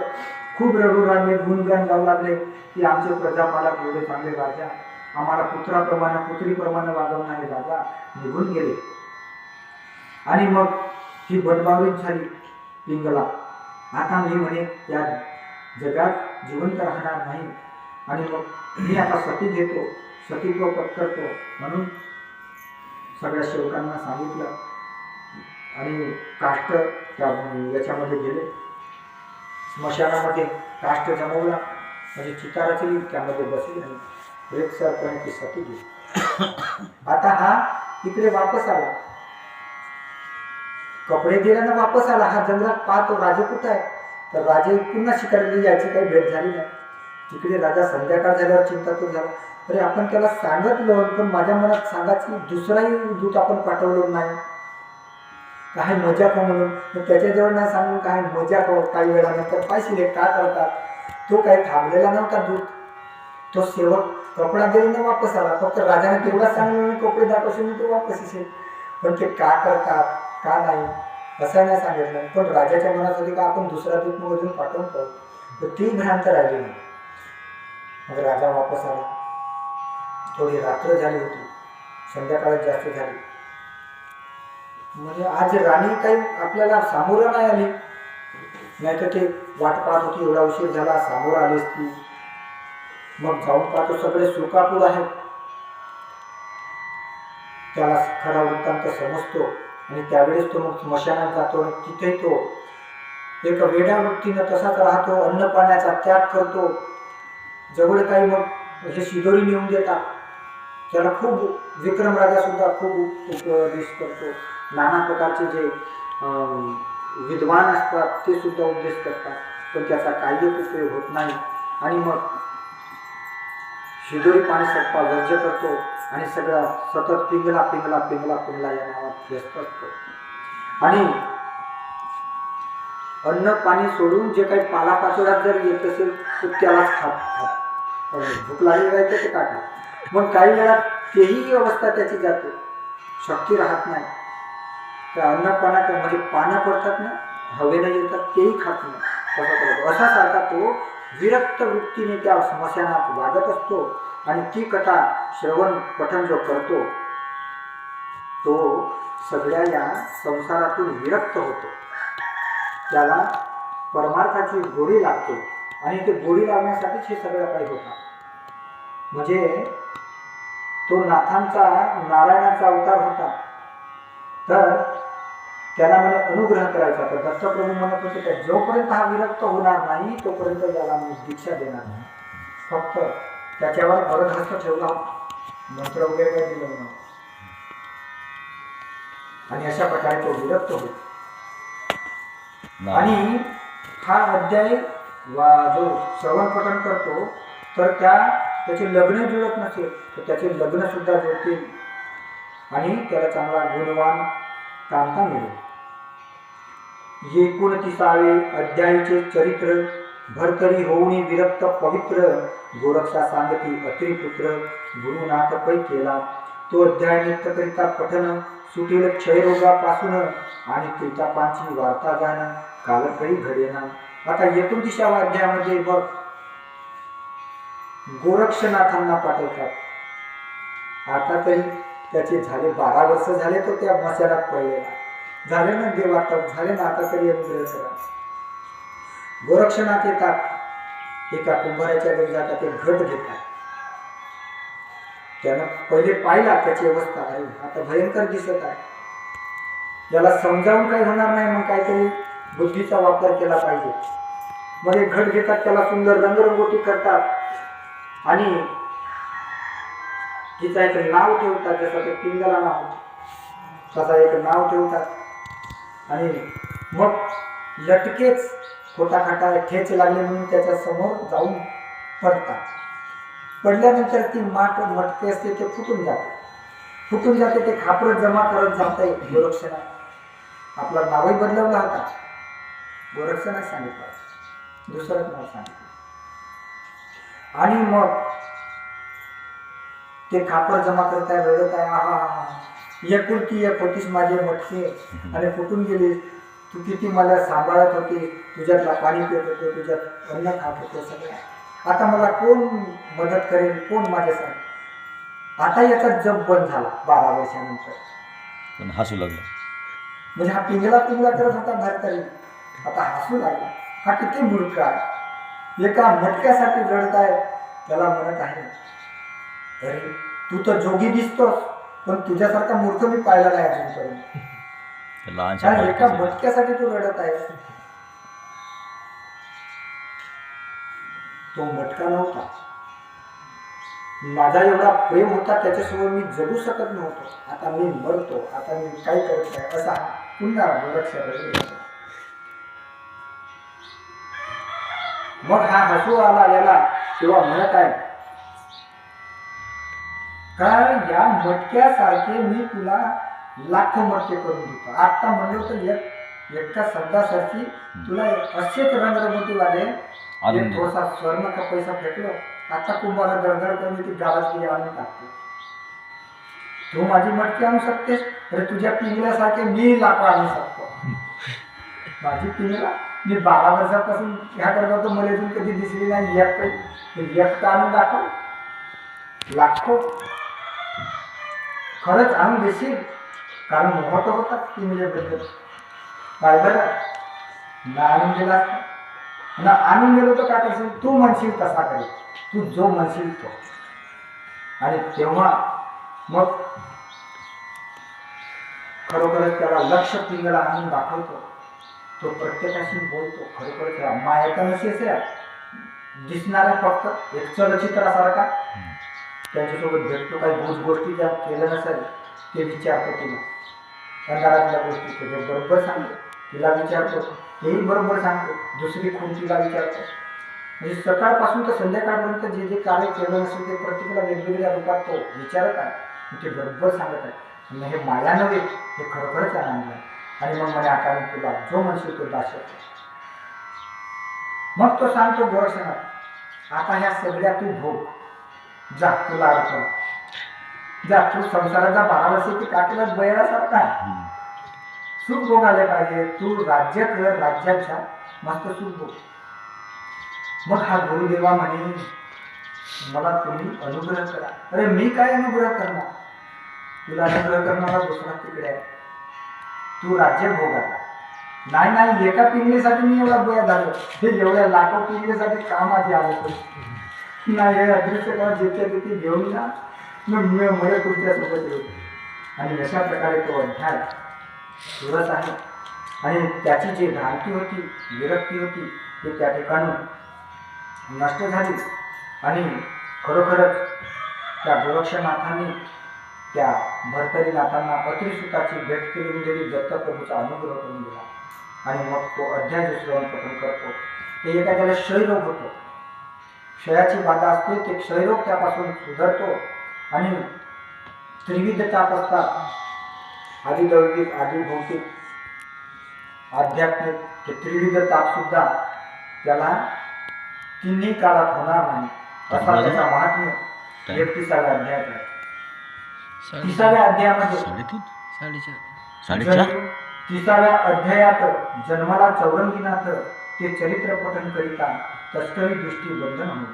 खूप रडू लागले, गुणगान गाऊ लागले की आमचे प्रजापालक एवढे चांगले राजा, आम्हाला पुत्राप्रमाणे पुत्रीप्रमाणे वागवणारे राजा निघून गेले. आणि मग ही बदबावरीच झाली पिंगला. आता मी म्हणे या जगात जिवंत राहणार नाही, आणि मग मी आता सती घेतो, सतीत्व पत्करतो म्हणून सगळ्या सेवकांना सांगितलं आणि काष्ट त्या याच्यामध्ये गेले, स्मशानामध्ये काष्ट जमवला म्हणजे चिता रचली, त्यामध्ये बसली आणि रेतसरपणे ती सती गेली. आता हा इकडे वापस आला, कपडे दिल्यानं वापस आला. हा जंगलात पाहतो राजे कुठं आहे, तर राजे पुन्हा शिकारीला याची काही भेट झाली नाही. तिकडे राजा संध्याकाळ झाल्यावर चिंतातूर झाला. अरे आपण त्याला सांगितलं, पण माझ्या मनात सांगायची दुसराही दूत आपण पाठवलो नाही, काही मजा हो म्हणून. त्याच्याजवळ नाही सांगून काही मजा हो, काही वेळानंतर पाहिजे काय करतात. तो काही थांबलेला नव्हता दूत, तो सेवक कपडा देऊन वापस आला. फक्त राजाने तेवढा सांगून कपडे दाखवून तो वापस येईल. पण ते का करतात का नाही असं नाही सांगितलं. पण राजाच्या मनात होती का आपण दुसरा दूत मधून पाठवून पाहू, तर ती भ्रांत राहिली नाही. मग राजा वापस आला. थोडी रात्र झाली होती, संध्याकाळ जास्त झाली. म्हणजे आज राणी काही आपल्याला सामोरं नाही आली, नाही तर ते वाट पाहत होती एवढा उशीर झाला, सामोरं आली असती. मग जाऊन पाहतो सगळे सुकापूर आहेत. त्याला खरा वृत्तांत समजतो आणि त्यावेळेस तो मग स्मशानात जातो आणि तिथे तो एक वेड्या वृत्तीनं तसाच राहतो, अन्न पाण्याचा त्याग करतो. जवळ काही मग हे शिदोरी नेऊन देतात त्याला. खूप विक्रम राजा सुद्धा खूप उपदेश करतो. नाना प्रकारचे जे विद्वान असतात ते सुद्धा उपदेश करतात, पण त्याचा काही उपयोग होत नाही. आणि मग शिदोरी पाणी सप्पा वर्ज्य करतो आणि सगळा सतत पिंगला पिंगला पिंगला पिंगला या नावात व्यस्त असतो. आणि अन्न पाणी सोडून जे काही पालापाचोळ्यात जर येत असेल तर त्यालाच खात भूक लागली राहते ते काढणार. मग काही वेळा तेही अवस्था त्याची जाते, शक्ती राहत नाही. त्या अन्न पाण्यात म्हणजे पानं पडतात ना, हवेला येतात, तेही खात नाही. तसा करतो. असा सारखा तो विरक्त वृत्तीने त्या स्मशानात वागत असतो. आणि ती कथा श्रवण पठण जो करतो तो सगळ्या या संसारातून विरक्त होतो. त्याला परमार्थाची गोडी लागते आणि ते गोडी लागण्यासाठीच हे सगळं काही होतं. म्हणजे तो नाथांचा नारायणाचा अवतार होता, तर त्याला म्हणे अनुग्रह करायचा. तर दत्तप्रभू म्हणत होते की जोपर्यंत हा विरक्त होणार नाही तोपर्यंत त्याला मी दीक्षा देणार नाही. फक्त त्याच्यावर वरदहस्त ठेवला, मंत्र वगैरे काही दिलं नव्हतं. आणि अशा प्रकारे तो विरक्त होतो. आणि हा अध्याय जो श्रवण पठण करतो तर त्याचे लग्न जुळत नसेल तर त्याचे लग्न सुद्धा जुळतील आणि त्याला चांगला गुणवान कांता मिळेल. 29वे अध्यायाचे चरित्र भरतरी होऊनी विरक्त पवित्र गोरक्षा सांगती अत्रिपुत्र गुरुनाथ पै केला. तो अध्याय नित्यकरिता पठन सुटेल क्षयरोगापासून आणि त्रितापांची वार्ता जाण कालकळी घडेना. आता 29व्या अध्यायामध्ये बघ गोरक्षनाथांना पाठवतात. आता तरी त्याचे झाले 12 वर्ष झाले तो त्या मशालात पडलेला. झाले ना देवात झाले ना, आता तरी अनुग्रह करा. गोरक्षनाथ येतात, एका कुंभाराच्या घरी जातात, एक घट घेतात. त्यानं पहिले पाहिला त्याची अवस्था, अरे आता भयंकर दिसत आहे, याला समजावून काही होणार नाही, मग काहीतरी बुद्धीचा वापर केला पाहिजे. मग एक घट घेतात, त्याला सुंदर रंगरंगोटी करतात आणि तिचा एक नाव ठेवतात. जसं ते पिंगला नाव तसा एक नाव ठेवतात. आणि मग लटकेच खोटाखाटा ठेच लागले म्हणून त्याच्या समोर जाऊन पडतात. पडल्यानंतर ती मटके असते ते फुटून जाते. ते खापर जमा करत जाते. गोरक्षनाथ आपला नावही बदलवला होता, गोरक्षनाथ सांगितलं, दुसरंच नाव सांगितलं. आणि मग ते खापर जमा करताय, रडत आहे, आहा एकुलती एक होतीस माझे मटके आणि फुटून गेली. तू किती मला सांभाळत होती, तुझ्यातला पाणी पित होते, तुझ्यात अन्न खात होते सगळं. आता मला कोण मदत करेल, कोण माझ्यासाठी. आता याचा जप बंद झाला 12 वर्षानंतर. पण हसू लागला. म्हणजे हा पिंगला करत होता भरतरी, आता हसू लागला. हा किती मूर्ख आहे, एका मटक्यासाठी रडत आहे. त्याला म्हणत आहे, अरे तू तर जोगी दिसतोस, पण तुझ्यासारखा मूर्ख मी पाहिला नाही अजूनपर्यंत. एका मटक्यासाठी तू रडत आहे. तो मटका नव्हता. माझा एवढा प्रेम होता त्याच्यासमोर मी जगू शकत नव्हतो. आता मी मरतो, आता मी काय करत आहे असा पुन्हा गोरक्षाकडे. मग हा हसू आला याला तेव्हा म्हणत आहे का या मटक्यासारखे मी तुला लाखो मटके करून देतो. आता म्हणलं तर एका शब्दासाठी तुला असेच रंगरंगोटी वाले थोडासा स्वर्ण का पैसा फेकलो. आता कुंभाला दरदर करून ती गावाची आणून टाकते. तू माझी मटकी आणू शकतेस तर तुझ्या पिंगल्यासारखे मी लाकूड आणू शकतो. माझी पिंगला मी 12 वर्षापासून ह्या करत होतो. मला अजून कधी दिसली नाही एक आणून दाखव. लाखो खरंच आणून देशील? कारण मोठं होता पिंगल्याबद्दल. काय बरं ना आणून गेला ना आणून गेलो तर काय करशील? तू म्हणशील तसा करेल, तू जो म्हणशील तो. आणि तेव्हा मग खरोखरच त्याला लक्ष पिंगला आणून दाखवतो. तो प्रत्येकाशी बोलतो. खरोखर माया तर नसेल दिसणारा फक्त एक चलचित्रासारखा. त्यांच्यासोबत भेटतो. काही गोष्ट गोष्टी ज्या केलं नसेल ते विचारतो तिला. अंधारातल्या गोष्टी ते बरोबर सांगतो. तिला विचारतो तेही बरोबर सांगतो. दुसरी खून तिला विचारतो. म्हणजे सकाळपासून तर संध्याकाळपर्यंत जे जे कार्य केलं नसेल ते प्रत्येकाला वेगवेगळ्या रूपात तो विचारत आहे. ते बरोबर सांगत आहे. आणि हे माया नव्हे, हे खरोखरच आनंद आहे. आणि मग म्हणे आता मी तुला जो म्हणशील तो दाखवतो. मग तो सांगतो गोरक्षनाथ आता ह्या सगळ्या तू भोग. जा तुला अर्पण. जा तू संसाराचा 12 वर्षाची काठीला बैलासारखा सुख भोगायला पाहिजे. तू राज्य कर, राज्याच्या मस्त सुख भोग. मग हा गुरुदेवा म्हणे मला तुम्ही अनुग्रह करा. अरे मी काय अनुग्रह करणार? तुला अनुग्रह करणारा दुसरा तिकडे आहे. तू राज्य भोगायला नाही. एका पिंगलीसाठी मी एवढा गोया झालो. हे एवढ्या लाखो पिंगलीसाठी का माझी आलो नाही. हे अदृश्य काळ जिथे तिथे घेऊन जा. मग मला तुमच्यासोबत येऊ. आणि अशा प्रकारे तो अध्याय सुरत आहे. आणि त्याची जी भ्रांती होती, विरक्ती होती ती त्या ठिकाणी नष्ट झाली. आणि खरोखरच त्या गोरक्षनाथांनी त्या भरतरीनाथांना अत्रिसुताची भेट करून दिली. दत्तप्रभूचा अनुग्रह करून दिला. आणि मग तो अध्याय दुसऱ्यावर पठण करतो. ते एखाद्याला क्षयरोग होतो. क्षयाची बाधा असते. ते क्षयरोग त्यापासून सुधारतो. आणि त्रिविध ताप असतात, आदिदैविक आदिभौतिक आध्यात्मिक. ते त्रिविध ताप सुद्धा त्याला तिन्ही काळात होणार नाही असा त्याचा महात्म्य 31व्या अध्यायात आहे. 30व्या अध्यायामध्ये 30व्या अध्यायात जन्माला चौरंगीनाथ ते चरित्र पठन करिता तस्करी दृष्टी बंधन होते.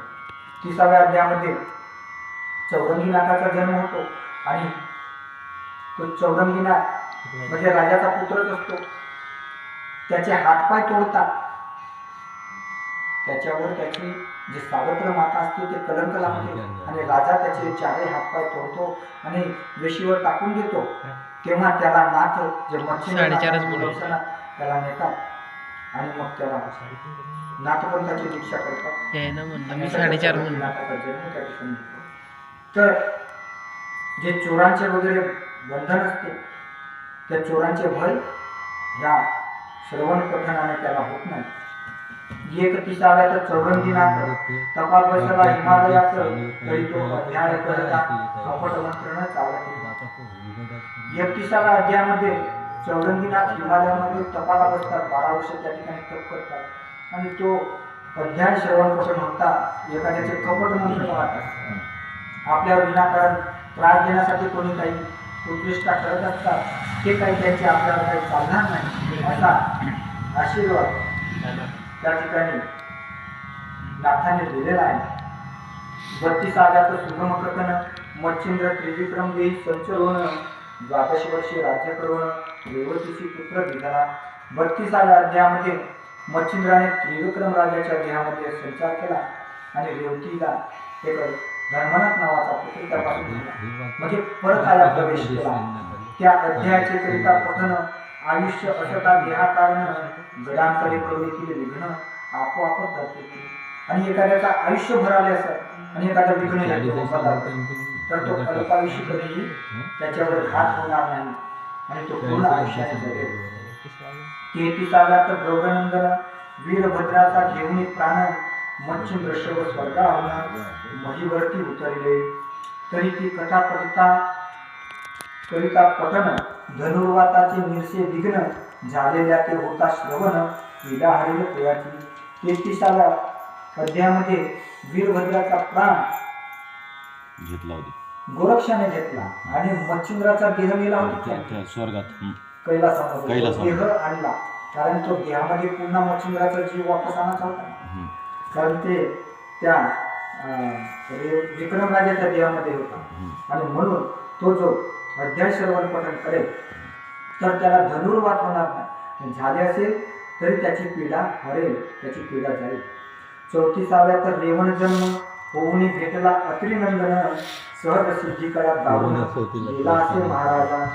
30व्या अध्यायामध्ये चौरंगीनाथाचा जन्म होतो. आणि तो चौरंगीनाथ म्हणजे राजाचा पुत्रच असतो. त्याचे हातपाय तोडतात. त्याच्यावर त्याची जी सावत्र माता असते ते कलंक लागते. आणि राजा त्याचे 4 हातपाय तोडतो आणि वेशीवर टाकून देतो. तेव्हा त्याला नाथ जे मच्छिंद्र त्याला नेतात. आणि मग त्याला नाथपंथाची दीक्षा करतात. तर जे चोरांचे वगैरे बंधन असते त्या चोरांचे भय या श्रवण पठणाने त्याला होत नाही. 31व्या चौरंगीनाथ तपाल बसला हिमालयात तरी तो अध्याय करता कपट मंत्र न चालत. 31व्या अध्यायामध्ये चौरंगीनाथ हिमालयामध्ये तपाला बसतात. 12 वर्ष त्या ठिकाणी तप करतात. आणि तो अध्याय श्रवण पठण होता. एखाद्याचे कपट मंत्र वाटतात. आपल्यावर विनाकारण त्रास देण्यासाठी कोणी काही उत्कृष्टा करत असतात. ते काही त्यांचे आपल्याला काही चालणार नाही असा आशीर्वाद त्या ठिकाणी नाथाने दिलेला आहे. 32व्या सुगम कथन मच्छिंद्र त्रिविक्रम देई संचरण 12 वर्षे राज्य करून रेवतीची पुत्र दिला. 32व्या अध्यायामध्ये मच्छिंद्राने त्रिविक्रम राजाच्या देहामध्ये संचार केला. आणि रेवतीला एक धर्मनाथ नावाचा पुत्र त्यापासून दिला. म्हणजे परत आया प्रवेश केला. त्या अध्यायाचे करिता पठन आयुष्य असता देहा कारण गडांकडे करून केले विघ्न आपोआपच जाते. आणि एखाद्याचा आयुष्यभर आले असत आणि एखादा विघ्न येतो तर तो अल्पायुषी कधीही त्याच्यावर घात होणार नाही आणि तो पूर्ण आयुष्याने जगेल. 33व्या तर गौरनंदन वीरभद्राचा घेऊन प्राण मच्छिंद्र शव स्वर्गाहून महीवरती उतरले. तरी ती कथा करिता पठन धनुर्वाताचे निरसे विघ्न झालेल्या ते होता श्रवण विदा हरिल प्रियाची. 33व्या अध्यायामध्ये वीरभद्राचा प्राण घेतला होती गोरक्षाने घेतला आणि मच्छिंद्राचा देह नेला होता स्वर्गात कैलासामध्ये देह आणला. कारण तो देहामध्ये पुन्हा मच्छिंद्राचा जीव वापस आणायचा होता. कारण ते त्या विक्रमराजाच्या देहामध्ये होता आणि म्हणून तो जो अध्याय श्रवण पठण करेल तर त्याला धनुर्वात होणार नाही. झाले असेल तरी त्याची पीडा हरेल, त्याची पीडा जाईल. 34व्या तर रेवण जन्म होऊन भेटला अत्रिनंदन सहज सिद्धी कळा दावून गेला असे महाराजा.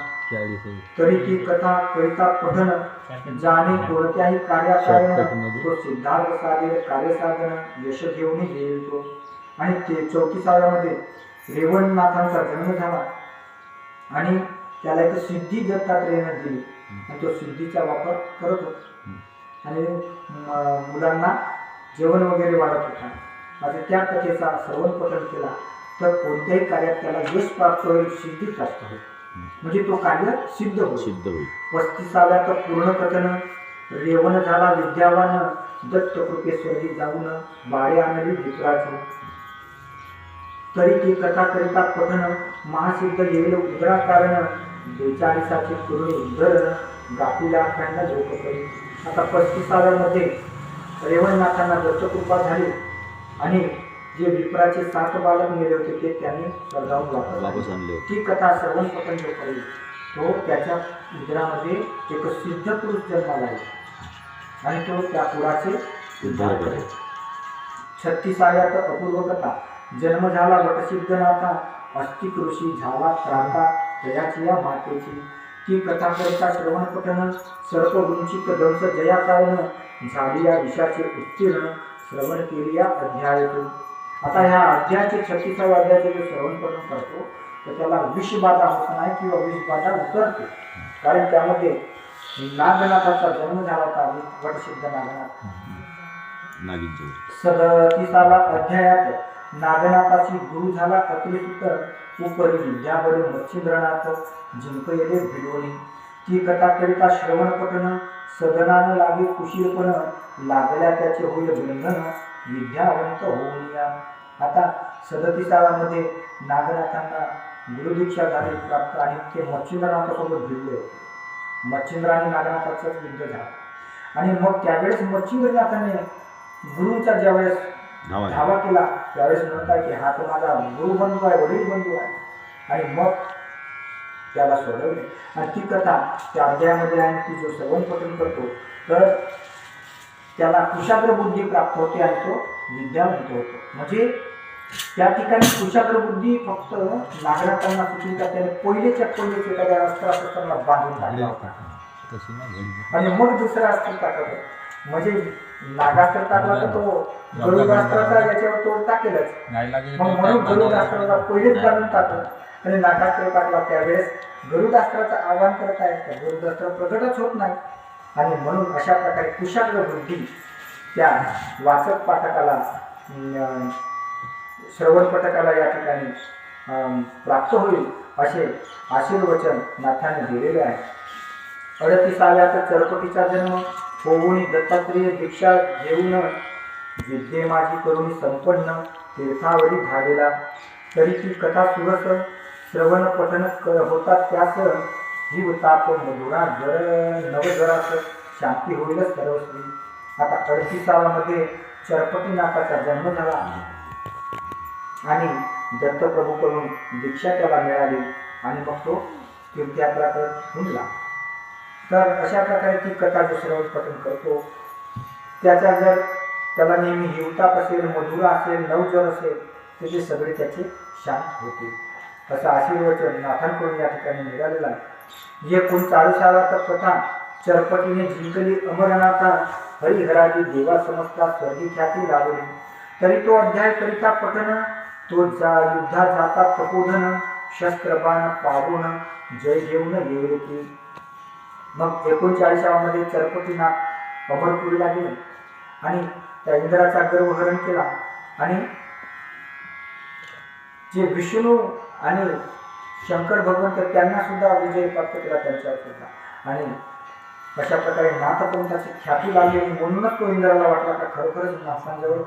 तरी ती कथा करिता पठन जाणे कोणत्याही कार्याकारण तो सिद्धार्थ साधेल कार्यसाधन यश घेऊन येईल तो. आणि ते 34व्यामध्ये रेवणनाथांचा जन्म झाला आणि त्याला एक सिद्धी दत्तात्रेयाने दिली आणि तो सिद्धीचा वापर करत होता आणि मुलांना जेवण वगैरे वाढत होता. आता त्या कथेचा श्रवण पठण केला तर कोणत्याही कार्यात त्याला यश प्राप्त होईल, सिद्धी प्राप्त होईल, म्हणजे तो कार्य सिद्ध होईल. 35व्या तर पूर्ण कथन रेवण झाला विद्यावान दत्त कृपे स्वर्गी जाऊन बाळे आणली विप्राची. तरी ती कथा करिता पठन महासिद्ध येईल उदरा कारण 42चे करुणी उद्धरण गापीला अखंड लोक करी. आता 35व्यामध्ये रेवणनाथांना दत्तकृपा झाली आणि जे विप्राचे 7 बालक नेले होते ते त्यांनी स्वर्गाहून वापस आणले. ती कथा श्रवण पठण जो करेल तो त्याच्या उदरामध्ये एक सिद्ध पुरुष जन्माला येईल आणि तो त्या पुराचे उद्धार करेल. 36व्या तर अपूर्व कथा जन्म झाला वटसिद्धनाथा अस्तिक ऋषी झाला त्राता तयाची या मातेची. ती कथा करिता श्रवण पठन सर्प वृंचिक दंश जया कारण झाली या विषाचे उत्तीर्ण श्रवण केली या अध्यायातून. आता ह्या अध्यायाचे 36व्या अध्यायाचे जे श्रवण पठण करतो तर त्याला विषबाधा होत नाही किंवा विषबाधा उतरते. कारण त्यामध्ये नागनाथाचा जन्म झाला होता वटसिद्ध नागनाथ. 37व्या अध्यायात नागनाथाची गुरु झाला अतुलित उपरी विद्या बरे मच्छिंद्रनाथ जिंकलेले भिडवणी. ती कथा करिता श्रवण पठन सदनानं लागे कुशीलपण लागल्या त्याचे होईल बंधन विद्यावंत होऊन या. आता 37व्यामध्ये नागनाथांना गुरुदीक्षा झाली प्राप्त आणि ते मच्छिंद्रनाथासोबत भिडले होते. मच्छिंद्र आणि नागनाथाचाच युद्ध झाला आणि मग त्यावेळेस मच्छिंद्रनाथाने गुरुचा ज्यावेळेस धावा केला त्यावेळेस म्हणतात की हा तो माझा गुरु बंधू आहे, वडील बंधू आहे, आणि मग त्याला सोडवले. आणि ती कथा त्या अध्यायामध्ये आहे. ती जो श्रवण पठण करतो तर त्याला कुशाग्र बुद्धी प्राप्त होते आणि तो विद्यावंत होतो. म्हणजे त्या ठिकाणी कुशाग्र बुद्धी फक्त नागनाथांना सुचली का त्याने पहिलेच एखाद्या अस्त्रास्त्रांना बांधून टाकला होता आणि मग दुसरा अस्त्र टाकत. म्हणजे नागास्त्र टाकला तर तो गरुडास्त्राचा याच्यावर तो टाकेलच, मग म्हणून गरुडास्त्राला पहिलेच बांधून टाकलं आणि नागास्त्र टाकला. त्यावेळेस गरुडास्त्राचं आव्हान करत आहे तर गरुडास्त्र प्रगटच होत नाही आणि म्हणून अशा प्रकारे कुशाग्र बुद्धी त्या वाचक पाठकाला श्रवण पठकाला या ठिकाणी प्राप्त होईल असे आशीर्वचन नाथाने दिलेले आहे. 38व्या तर चरपटीचा जन्म होऊन दत्तात्रेय दीक्षा घेऊन विद्ये माझी करून संपन्न तीर्थावरी धाडलेला. तरी ती कथा सुरस श्रवण पठन होतात त्यास जीव ताप मधुरा जर नवजरास शांती होईल सर्वश्री. आता 38व्यामध्ये चरपटीनाथाचा जन्म झाला आणि दत्तप्रभूकडून दीक्षा त्याला मिळाली आणि मग तो तीर्थयात्रा करत हुंडला. तर अशा प्रकारे ती कथा जो श्रवण पठण करतो त्याचा जर त्याला नेहमी हिवताप असेल, मधुरा असेल, नवजर असेल तर ते सगळे त्याचे शांत होते असं आशीर्वचन नाथांकडून या ठिकाणी मिळालेलं आहे. 39व्या तर कथा चरपटीने जिंकली अमरनाथा हरिहराजी देवा समजता स्वर्गी ख्याती लावली. तरी तो अध्याय करिता पठन, तो युद्धात जाता तपोधन, शस्त्रबाण पाडून जय घेऊन येईल की. मग 39 मध्ये चरपतीनाथ अमरपुरीला गेले आणि त्या इंद्राचा गर्वहरण केला आणि जे विष्णू आणि शंकर भगवंत त्यांना सुद्धा विजय प्राप्त केला त्यांच्यावर सुद्धा. आणि अशा प्रकारे नाथपंथाची ख्याती लागली आणि म्हणूनच तो इंद्राला वाटला का खरोखरच नाथांजवळ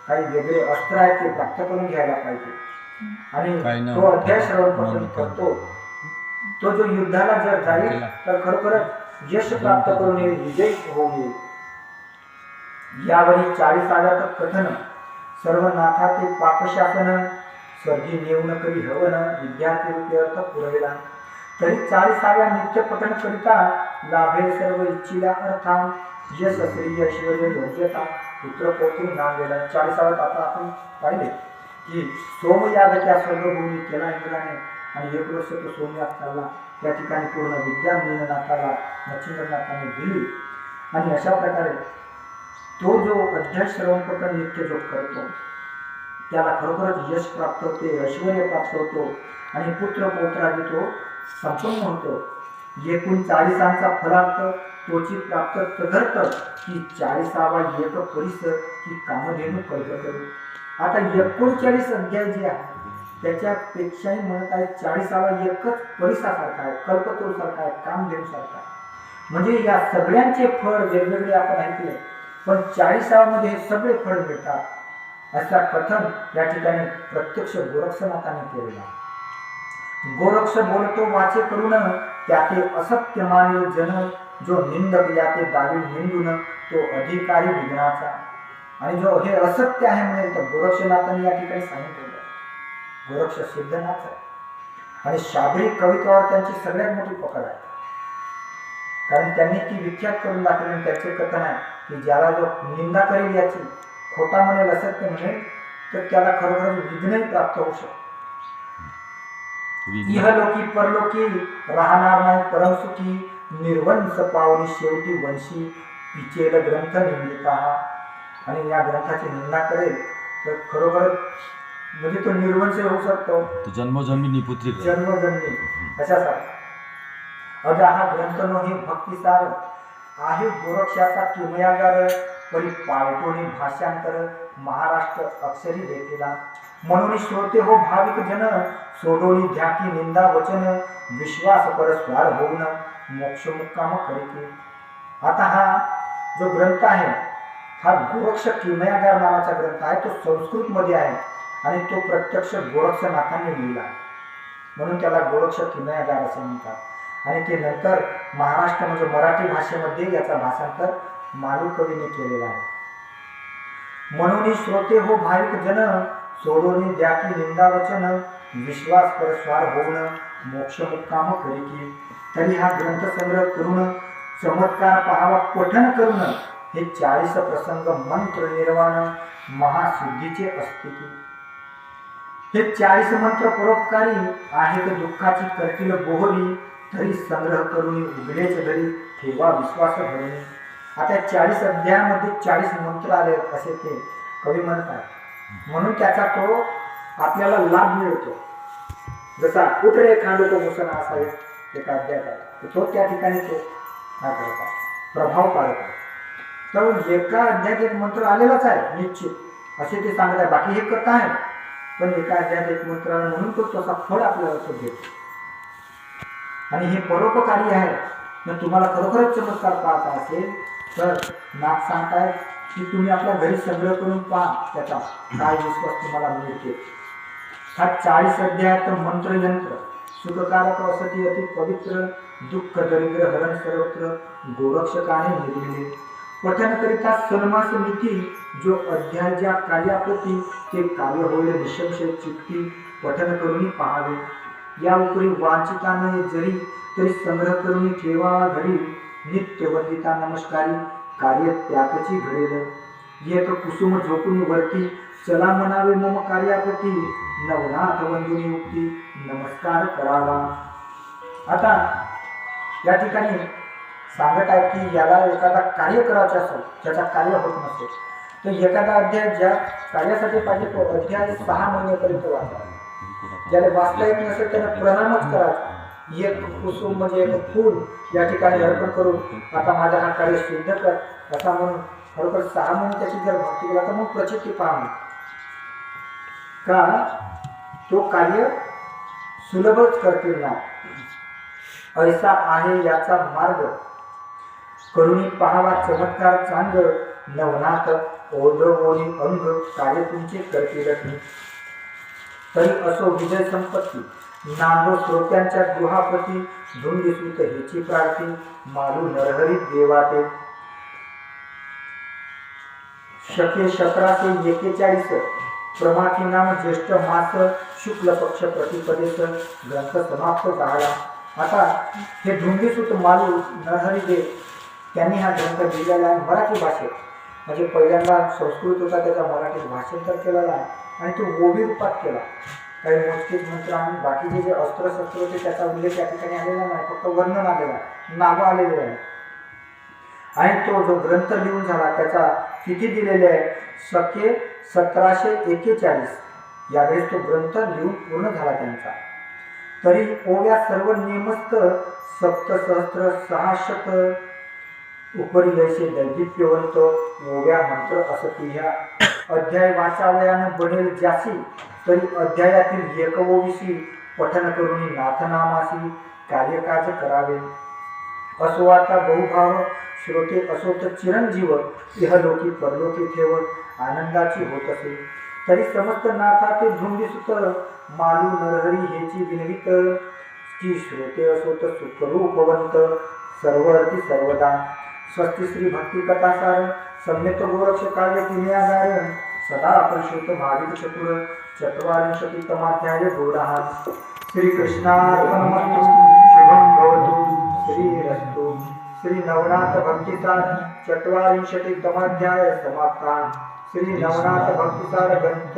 काही वेगळे अस्त्र आहेत ते प्राप्त करून घ्यायला पाहिजे. आणि तो अध्याय श्रवण पठण करतो. तो जो युद्धाला जर जाईल तर खरोखरच यश प्राप्त करून येईल, विजय होऊन येईल. यावरी 40 कथन, सर्व नाथा ते पापशासन, स्वर्गी नेऊन करी हवन, विद्यार्थी रूपी अर्थ पुरविला. तरी 40व्या नित्य पठण करिता, लाभे सर्व इच्छिला अर्था, यश श्री ऐश्वर्य योग्यता, पुत्र पौत्री नांदेला. 40व्यात आता आपण पाहिले की सोमयाग त्या स्वर्गभूमी केला इंद्राने आणि 1 वर्ष तो सोमयाग चालला. त्या ठिकाणी पूर्ण विद्या मीननाथाला मच्छिंद्रनाथाने दिली. आणि अशा प्रकारे तो जो अध्याय श्रवण पठण नित्य जो करतो त्याला खरोखरच यश प्राप्त होते, ऐश्वर्य प्राप्त होतो आणि पुत्र पौत्रादी तो संपन्न होतो. एकूण 40 फलार्थ तोची प्राप्त तदर्थ की 40वा एक परिसर की कामधेनू कल्प करू. आता 39 अध्याय जे आहे त्याच्यापेक्षाही म्हणत आहे 40वा एकच परिसासारखा आहे, कल्पतरूसारखा आहे, कामधेनूसारखा आहे. म्हणजे या सगळ्यांचे फळ वेगवेगळे आपण ऐकले, पण 40मध्ये हे सगळे फळ मिळतात असा कथन या ठिकाणी प्रत्यक्ष गोरक्षनाथाने केलेला. गोरक्ष बोलतो वाचे करून, त्याते असत्य मानिल जन, जो निंदक याते दावी निंदून, तो अधिकारी विघ्नाचा. आणि जो हे असत्य आहे म्हणेल तर गोरक्षनाथाने या ठिकाणी सांगितलेलं. गोरक्ष सिद्धनाथ आहे आणि शाब्दिक कवित्वावर त्यांची सगळ्यात मोठी पकड आहे. कारण त्यांनी ती विख्यात करून दाखवली आणि त्याचे कथन आहे की ज्याला जो निंदा करेल याची, खोटा म्हणेल, असत्य म्हणेल, तर त्याला खरोखर विघ्नही प्राप्त होऊ शकतो. इहलोकी परलोकी राहणार नाही परमसुखी, निर्वंश पावली शेवटी वंशी, पिचेल ग्रंथ निंदिता. आणि या ग्रंथाची निंदा करेल तर खरोखर म्हणजे तो निर्वंश होऊ शकतो, जन्मोजन्मी निपुत्री जन्मजन्मी अशासारखा. अगा हा ग्रंथ नो हे भक्तिसार आहे, गोरक्षाचा किमयागार, परी पालटोनी भाषांतर, महाराष्ट्र अक्षरी घेतलेला. म्हणून श्रोते हो भाविक जन, सोडोनी द्या की निंदा वचन, विश्वास परस्वार होऊन, मोक्ष मुक्काम करीके. आता हा जो ग्रंथ आहे हा गोरक्ष किमयागार नावाचा ग्रंथ आहे. तो संस्कृत मध्ये आहे आणि तो प्रत्यक्ष गोरक्षनाथांनी लिहिला, म्हणून त्याला गोरक्ष किमयागार असे म्हणतात. आणि ते नंतर महाराष्ट्र म्हणजे मराठी भाषेमध्ये याचा भाषांतर मालू कवीने केलेला आहे. म्हणून श्रोते हो भाविक जन, सोडोनी द्या की निंदा वचन, विश्वास परस्वार होऊन, मोक्ष मुक्काम करीकी. तरी हा ग्रंथ संग्रह करून, चमत्कार पाहावा पठन करून, हे 40 प्रसंग मंत्र निर्वाण महासिद्धीचे असते की. हे 40 मंत्र परोपकारी आहेत, दुःखाची करतील बोहरी, तरी संग्रह करून उगलेच घरी, ठेवा विश्वास धरून. आता 40 अध्यायामध्ये 40 मंत्र आले असे ते कवी म्हणतात. म्हणून त्याचा तो आपल्याला लाभ मिळतो. जसा कुठे खांडतो मुसना असा एक अध्याय आहे, तो त्या ठिकाणी तो काय करत आहे, प्रभाव पाडत आहे. तर एका अध्यायात एक मंत्र आलेलाच आहे निश्चित, असे ते सांगत आहे. बाकी हे कथा आहे, पण एका अध्यायात एक मंत्र म्हणून तो तसा फळ आपल्याला तो देतो. आणि हे परोपकारी आहे. मग तुम्हाला खरोखरच चमत्कार पाहता असेल तर नाथ सांगतायत की तुम्ही आपल्या घरी संग्रह करून पहा, त्याचा काय विश्वास तुम्हाला मिळते. हा 40 अध्यायात मंत्रयंत्र, सुखकारक असती अति पवित्र, दुःख दरिद्र हरण सर्वत्र, गोरक्षकाने निर्मिले. पठन करिता सन्मास मिती, जो अध्याय ज्या कार्याप्रती, ते कार्य होईल निशंशय चित्ती, पठन करून पाहावे. या उपरी वांछिताने जरी, तरी संग्रह करून ठेवा घरी, नित्य वंदिता नमस्कारी, कार्य त्यातची घडेल. येत कुसुम झोपून वरती, चला म्हणावे मम कार्याप्रती, नवनाथ वंदुनी उक्ती, नमस्कार करावा. आता या ठिकाणी सांगत आहेत की याला एखादा कार्य करायचं असेल, त्याचा कार्य होत नसेल तर एखादा अध्याय ज्या कार्यासाठी पाहिजे तो अध्याय 6 महिन्यापर्यंत वाचा. ज्याला वाचता येत नसेल त्याने प्रणामच करायचा. एक कुसुम म्हणजे एक फूल या ठिकाणी अर्पण करून आता माझा हा कार्य सिद्ध कर असा म्हणून खरोखर 6 महिने त्याची जर भक्ती केला तर मग प्रचिती पाहणे का तो कार्य सुलभच करतील ना. ऐसा आहे याचा मार्ग करुणी पाहावा चमत्कार चांग नवनाथ ओढ ओढी अंग कार्य तुमचे करतील नाही. तरी असो विजय संपत्ती नांदो श्रोत्यांच्या गृहाप्रती धुंदिसूत हेची प्रार्थी मालू नरहरी देवाते. शके 1741 प्रमाथी नाम ज्येष्ठ मास शुक्ल पक्ष प्रतिपदेश ग्रंथ समाप्त झाला. आता हे धुंदिसूत मालू नरहरी देव त्यांनी हा ग्रंथ लिहिलेला आहे मराठी भाषेत. म्हणजे पहिल्यांदा संस्कृत होता त्याचा मराठीत भाषांतर केलेला आहे आणि तो ओवी रूपात केला. काही मोजकेच मंत्र आणि बाकीचे जे अस्त्रशस्त्र होते त्याचा उल्लेख या ठिकाणी आलेला नाही, फक्त वर्णन आलेला आहे, नावं आलेले आहे. आणि तो जो ग्रंथ लिहून झाला त्याचा तिथी दिलेली आहे शके 1741. यावेळेस तो ग्रंथ लिहून पूर्ण झाला त्यांचा. तरी ओव्या सर्व नेमस्त सप्तसहस्त्र 600 उपरी यैसे दैदिप्यवंत ओव्या मंत्र असती. ह्या अध्याय वाचावयानं बनेल ज्यासी तरी अध्यायातील एकवोविशी पठन करून नाथनामासी कार्यकाज करावे. असो आता बहुभाव श्रोते असोत चिरंजीव इहलोकी परलोकी ठेव आनंदाची होत असे. तरी समस्त नाथा ते धुंदिसूत मालू नरहरी हेची विनवित की श्रोते असोत सुखरूपवंत सर्व अर्थी सर्वदा. स्वस्ति श्री भक्ती कथासार सम्यक गोरक्ष काव्य किन्यागार सदा परिशुद्ध भाविक चतुर 44तमाध्याय गोडहा. श्री कृष्णार्पणमस्तु. शुभं भवतु. श्रीरस्तु. श्री नवनाथ भक्तिसार 44तमाध्याय समाप्ता. श्री नवनाथ भक्तिसार ग्रंथ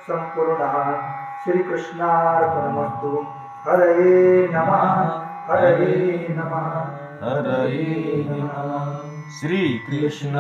संपूर्णः. श्री कृष्णार्पणमस्तु. हरे नमः. हरे नमः. हरे नमः. श्री कृष्ण